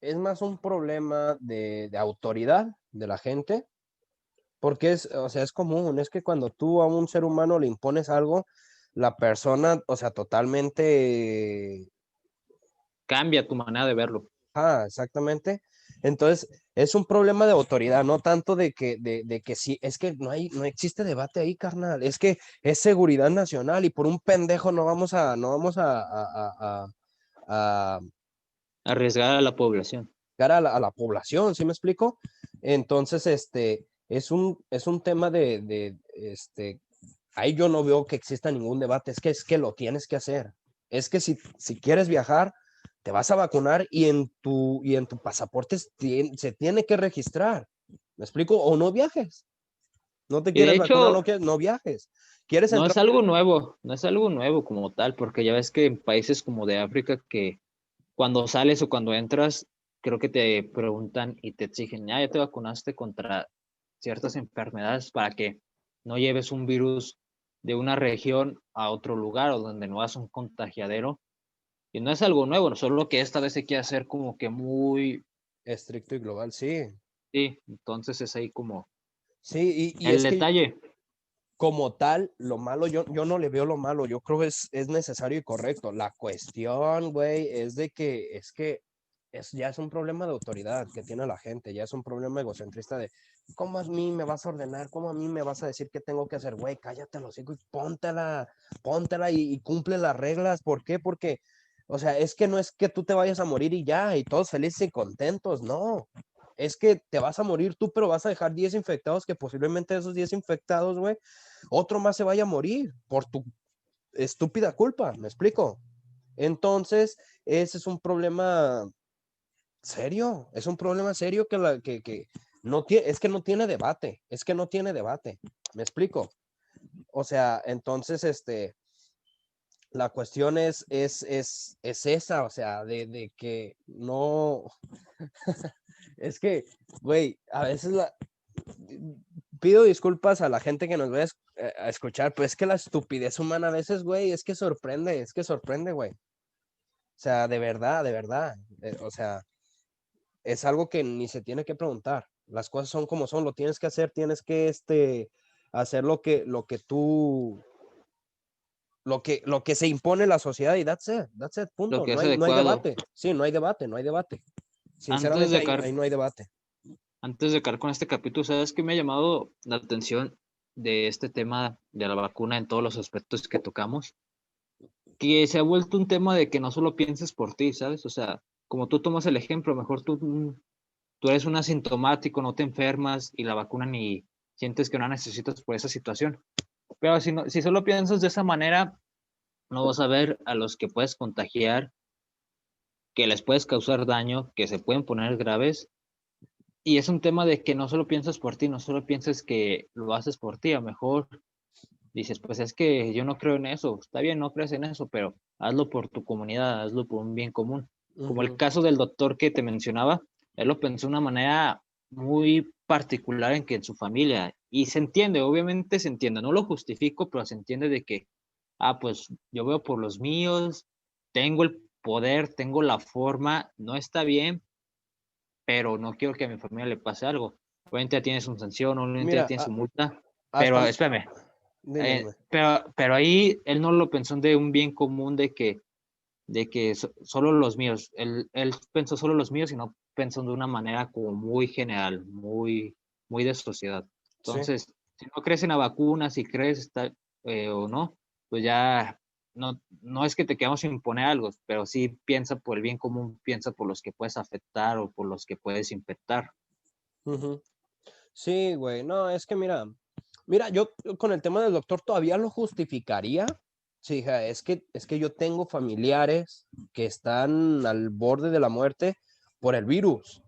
[SPEAKER 1] es más un problema de autoridad de la gente, porque o sea, es común, es que cuando tú a un ser humano le impones algo, la persona, o sea, totalmente,
[SPEAKER 2] Cambia tu manera de verlo.
[SPEAKER 1] exactamente. Entonces, es un problema de autoridad, no tanto de que sí, es que no existe debate ahí, carnal, es que es seguridad nacional y por un pendejo no vamos a
[SPEAKER 2] Arriesgar a la población.
[SPEAKER 1] a la población, ¿sí me explico? Entonces, es un tema ahí yo no veo que exista ningún debate, es que lo tienes que hacer. Es que si quieres viajar, te vas a vacunar y en tu pasaporte se tiene que registrar. ¿Me explico? O no viajes. No te
[SPEAKER 2] Y de
[SPEAKER 1] quieres vacunar,
[SPEAKER 2] hecho,
[SPEAKER 1] no viajes. ¿Quieres
[SPEAKER 2] no
[SPEAKER 1] entrar?
[SPEAKER 2] es algo nuevo, no es algo nuevo como tal, porque ya ves que en países como de África que cuando sales o cuando entras, creo que te preguntan y te exigen, ya te vacunaste contra ciertas enfermedades para que no lleves un virus de una región a otro lugar o donde no hagas un contagiadero. Y no es algo nuevo, solo que esta vez se quiere hacer como que muy,
[SPEAKER 1] Estricto y global, sí.
[SPEAKER 2] sí, entonces es ahí como
[SPEAKER 1] Sí, y
[SPEAKER 2] el
[SPEAKER 1] es que
[SPEAKER 2] detalle.
[SPEAKER 1] como tal, lo malo, yo no le veo lo malo, yo creo que es necesario y correcto. La cuestión, güey, es que ya es un problema de autoridad que tiene la gente, ya es un problema egocentrista de cómo a mí me vas a ordenar, cómo a mí me vas a decir qué tengo que hacer, güey, cállate los hijos y póntela y cumple las reglas. ¿Por qué? Porque, o sea, es que no es que tú te vayas a morir y ya, y todos felices y contentos, no. Es que te vas a morir tú, pero vas a dejar 10 infectados que posiblemente esos 10 infectados, güey, otro más se vaya a morir por tu estúpida culpa, ¿me explico? Entonces, ese es un problema serio, es un problema serio que no tiene, es que no tiene debate, es que no tiene debate, ¿me explico? O sea, entonces, la cuestión es esa, o sea, de que no, es que, güey, a veces pido disculpas a la gente que nos vaya a escuchar, pero es que la estupidez humana a veces, güey, es que sorprende, güey. O sea, de verdad, de verdad. O sea, es algo que ni se tiene que preguntar. Las cosas son como son, lo tienes que hacer, tienes que hacer lo que se impone la sociedad y that's it,
[SPEAKER 2] Lo
[SPEAKER 1] punto.
[SPEAKER 2] que es
[SPEAKER 1] No hay
[SPEAKER 2] adecuado.
[SPEAKER 1] debate. Sí, no hay debate, no hay debate.
[SPEAKER 2] Antes
[SPEAKER 1] Sinceramente,
[SPEAKER 2] de, car
[SPEAKER 1] ahí no hay debate.
[SPEAKER 2] antes de caer con este capítulo, ¿sabes qué me ha llamado la atención de este tema de la vacuna en todos los aspectos que tocamos? Que se ha vuelto un tema de que no solo pienses por ti, ¿sabes? O sea, como tú tomas el ejemplo, mejor tú eres un asintomático, no te enfermas y la vacuna ni sientes que no necesitas por esa situación. Pero si, no, si solo piensas de esa manera, no vas a ver a los que puedes contagiar, que les puedes causar daño, que se pueden poner graves. Y es un tema de que no solo piensas por ti, no solo piensas que lo haces por ti, a lo mejor dices, pues es que yo no creo en eso, está bien, no crees en eso, pero hazlo por tu comunidad, hazlo por un bien común. Como el
[SPEAKER 1] Ujú,
[SPEAKER 2] caso del doctor que te mencionaba, él lo pensó de una manera muy particular en que en su familia, y se entiende, obviamente se entiende, no lo justifico, pero se entiende de que, pues yo veo por los míos, tengo el poder, tengo la forma, no está bien, pero no quiero que a mi familia le pase algo. Obviamente ya tiene su sanción, obviamente ya
[SPEAKER 1] mira,
[SPEAKER 2] tiene su multa, pero
[SPEAKER 1] hasta,
[SPEAKER 2] espérame,
[SPEAKER 1] dime.
[SPEAKER 2] pero ahí él no lo pensó de un bien común solo los míos, él pensó solo los míos y no pensó de una manera como muy general, muy de sociedad.
[SPEAKER 1] Sí.
[SPEAKER 2] Entonces, si no crees en la vacuna, si crees o no, pues ya no es que te queramos imponer algo, pero sí piensa por el bien común, piensa por los que puedes afectar o por los que puedes infectar.
[SPEAKER 1] Ujú. Sí, güey, no, es que mira, yo con el tema del doctor todavía lo justificaría. Sí, hija, es que yo tengo familiares que están al borde de la muerte por el virus.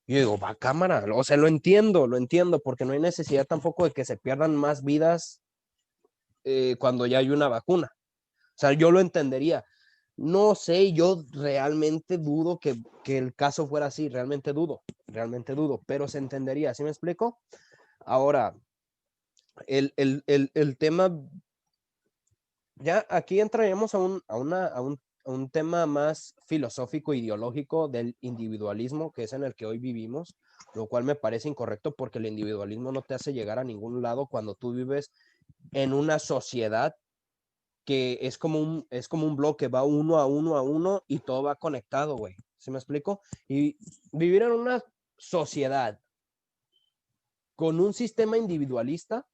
[SPEAKER 1] Y yo digo, va cámara, o sea, lo entiendo, porque no hay necesidad tampoco de que se pierdan más vidas cuando ya hay una vacuna. O sea, yo lo entendería. No sé, yo realmente dudo que el caso fuera así, realmente dudo, pero se entendería, ¿sí me explico? Ahora, el tema, ya aquí entraremos a un tema más filosófico, ideológico del individualismo, que es en el que hoy vivimos, lo cual me parece incorrecto porque el individualismo no te hace llegar a ningún lado cuando tú vives en una sociedad que es como un bloque, va uno a uno a uno y todo va conectado, güey. ¿Sí me explico? Y vivir en una sociedad con un sistema individualista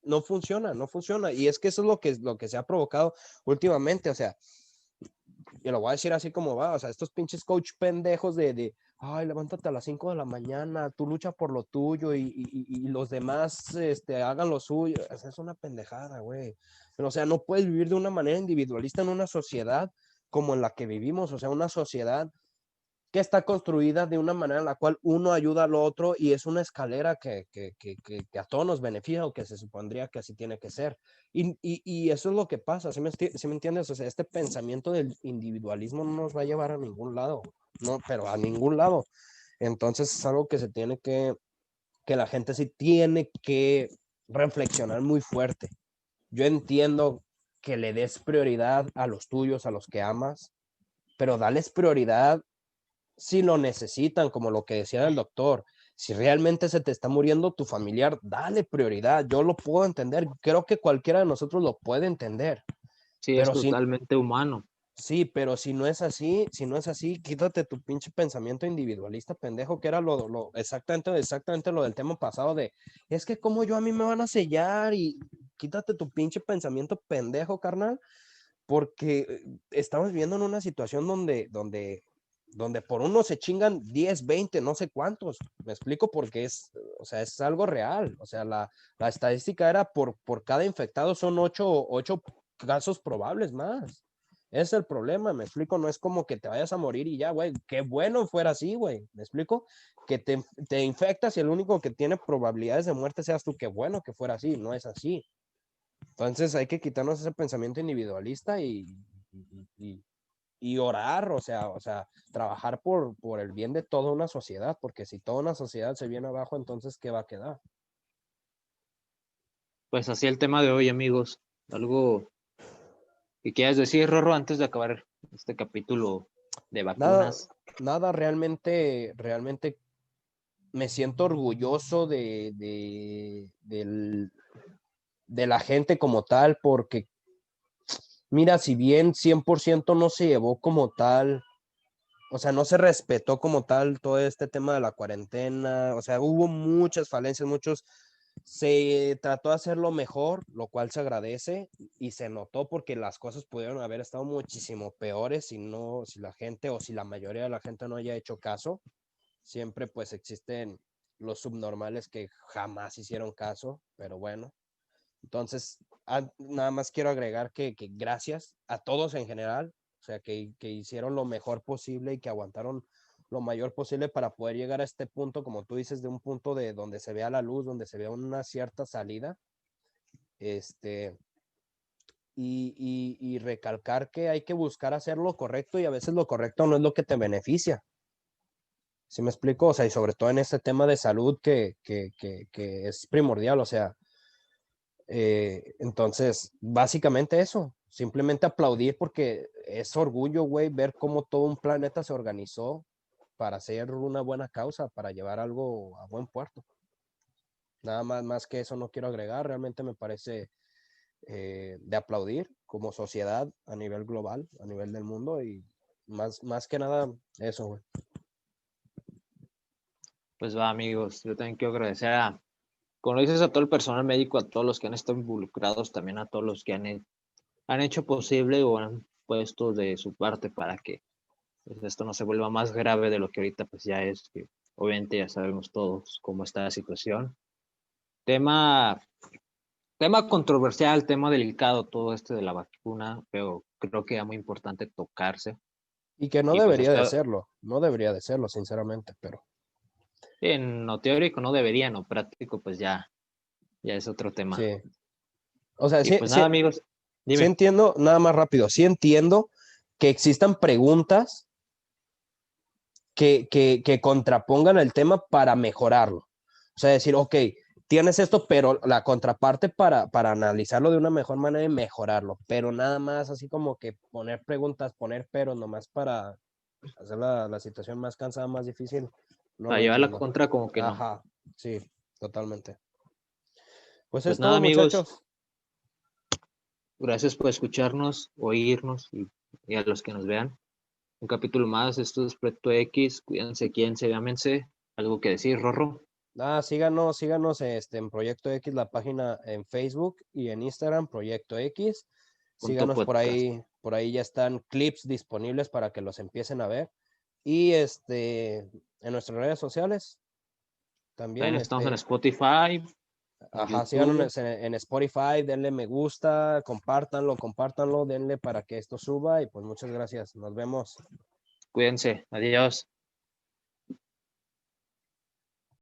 [SPEAKER 1] no funciona, no funciona. Y es que eso es lo que se ha provocado últimamente. O sea, y lo voy a decir así como va, o sea, estos pinches coach pendejos ay, levántate a las 5 de la mañana, tú lucha por lo tuyo y los demás hagan lo suyo. O sea, es una pendejada, güey. Pero, o sea, no puedes vivir de una manera individualista en una sociedad como en la que vivimos, o sea, una sociedad que está construida de una manera en la cual uno ayuda al otro y es una escalera que a todos nos beneficia o que se supondría que así tiene que ser. Y eso es lo que pasa, ¿sí me entiendes? O sea, este pensamiento del individualismo no nos va a llevar a ningún lado, no, pero a ningún lado. Entonces es algo que se tiene que la gente sí tiene que reflexionar muy fuerte. Yo entiendo que le des prioridad a los tuyos, a los que amas, pero dales prioridad si lo necesitan, como lo que decía el doctor. Si realmente se te está muriendo tu familiar, dale prioridad. Yo lo puedo entender. Creo que cualquiera de nosotros lo puede entender.
[SPEAKER 2] Sí, es
[SPEAKER 1] Pero si,
[SPEAKER 2] totalmente humano.
[SPEAKER 1] sí, pero si no es así, quítate tu pinche pensamiento individualista, pendejo, que era exactamente lo del tema pasado es que como yo a mí me van a sellar y quítate tu pinche pensamiento pendejo, carnal, porque estamos viviendo en una situación donde por uno se chingan 10, 20, no sé cuántos. Me explico porque o sea, es algo real. O sea, la estadística era por cada infectado son 8 casos probables más. Ese es el problema, me explico, no es como que te vayas a morir y ya, güey, qué bueno fuera así, güey, me explico, que te infectas y el único que tiene probabilidades de muerte seas tú, qué bueno que fuera así, no es así. Entonces hay que quitarnos ese pensamiento individualista y, y orar, o sea, trabajar por el bien de toda una sociedad, porque si toda una sociedad se viene abajo, entonces, ¿qué va a quedar?
[SPEAKER 2] Pues así el tema de hoy, amigos. Algo que quieras decir, Rorro, antes de acabar este capítulo de
[SPEAKER 1] Nada,
[SPEAKER 2] vacunas.
[SPEAKER 1] nada, realmente me siento orgulloso de la gente como tal, porque mira, si bien 100% no se llevó como tal, o sea, no se respetó como tal todo este tema de la cuarentena, o sea, hubo muchas falencias, se trató de hacerlo mejor, lo cual se agradece y se notó porque las cosas pudieron haber estado muchísimo peores si la gente o si la mayoría de la gente no haya hecho caso. Siempre pues existen los subnormales que jamás hicieron caso, pero bueno. Entonces, nada más quiero agregar que gracias a todos en general, o sea, que hicieron lo mejor posible y que aguantaron lo mayor posible para poder llegar a este punto, como tú dices, de un punto de donde se vea la luz, donde se vea una cierta salida, y recalcar que hay que buscar hacer lo correcto y a veces lo correcto no es lo que te beneficia. ¿Sí me explico? O sea, y sobre todo en este tema de salud que es primordial, o sea, entonces, básicamente eso, simplemente aplaudir porque es orgullo, güey, ver cómo todo un planeta se organizó para hacer una buena causa, para llevar algo a buen puerto. Nada más que eso no quiero agregar, realmente me parece de aplaudir como sociedad a nivel global, a nivel del mundo y más que nada eso, güey.
[SPEAKER 2] Pues va, amigos, yo también quiero agradecer como dices, a todo el personal médico, a todos los que han estado involucrados, también a todos los que han hecho posible o han puesto de su parte para que pues, esto no se vuelva más grave de lo que ahorita pues ya es, que obviamente ya sabemos todos cómo está la situación. Tema, tema controversial, tema delicado, todo esto de la vacuna, pero creo que era muy importante tocarse.
[SPEAKER 1] Y que no
[SPEAKER 2] Y pues
[SPEAKER 1] debería de
[SPEAKER 2] esto,
[SPEAKER 1] serlo, no debería de serlo, sinceramente, pero
[SPEAKER 2] en lo teórico no debería, en lo práctico pues ya es otro tema.
[SPEAKER 1] sí. O sea,
[SPEAKER 2] Y
[SPEAKER 1] sí,
[SPEAKER 2] pues
[SPEAKER 1] sí,
[SPEAKER 2] nada, amigos,
[SPEAKER 1] sí
[SPEAKER 2] dime.
[SPEAKER 1] entiendo, nada más rápido, sí entiendo que existan preguntas que contrapongan el tema para mejorarlo. O sea, decir, ok, tienes esto, pero la contraparte para analizarlo de una mejor manera y mejorarlo, pero nada más así como que poner preguntas, poner pero nomás para hacer la situación más cansada, más difícil, no
[SPEAKER 2] Para
[SPEAKER 1] lo
[SPEAKER 2] llevar la
[SPEAKER 1] entiendo.
[SPEAKER 2] contra como que no.
[SPEAKER 1] Ajá, sí, totalmente. Pues
[SPEAKER 2] Pues
[SPEAKER 1] es
[SPEAKER 2] nada,
[SPEAKER 1] todo,
[SPEAKER 2] amigos,
[SPEAKER 1] muchachos.
[SPEAKER 2] gracias por escucharnos, oírnos y a los que nos vean. Un capítulo más, esto es Proyecto X, cuídense, quídense, llámense. ¿Algo que decir, Rorro?
[SPEAKER 1] Síganos en Proyecto X, la página en Facebook y en Instagram, Proyecto X. Síganos
[SPEAKER 2] podcast.
[SPEAKER 1] por ahí ya están clips disponibles para que los empiecen a ver. Y en nuestras redes sociales también,
[SPEAKER 2] También estamos en Spotify, en
[SPEAKER 1] ajá, síganos
[SPEAKER 2] YouTube.
[SPEAKER 1] en Spotify, denle me gusta, compártanlo, denle para que esto suba y pues muchas gracias. Nos vemos.
[SPEAKER 2] Cuídense. Adiós.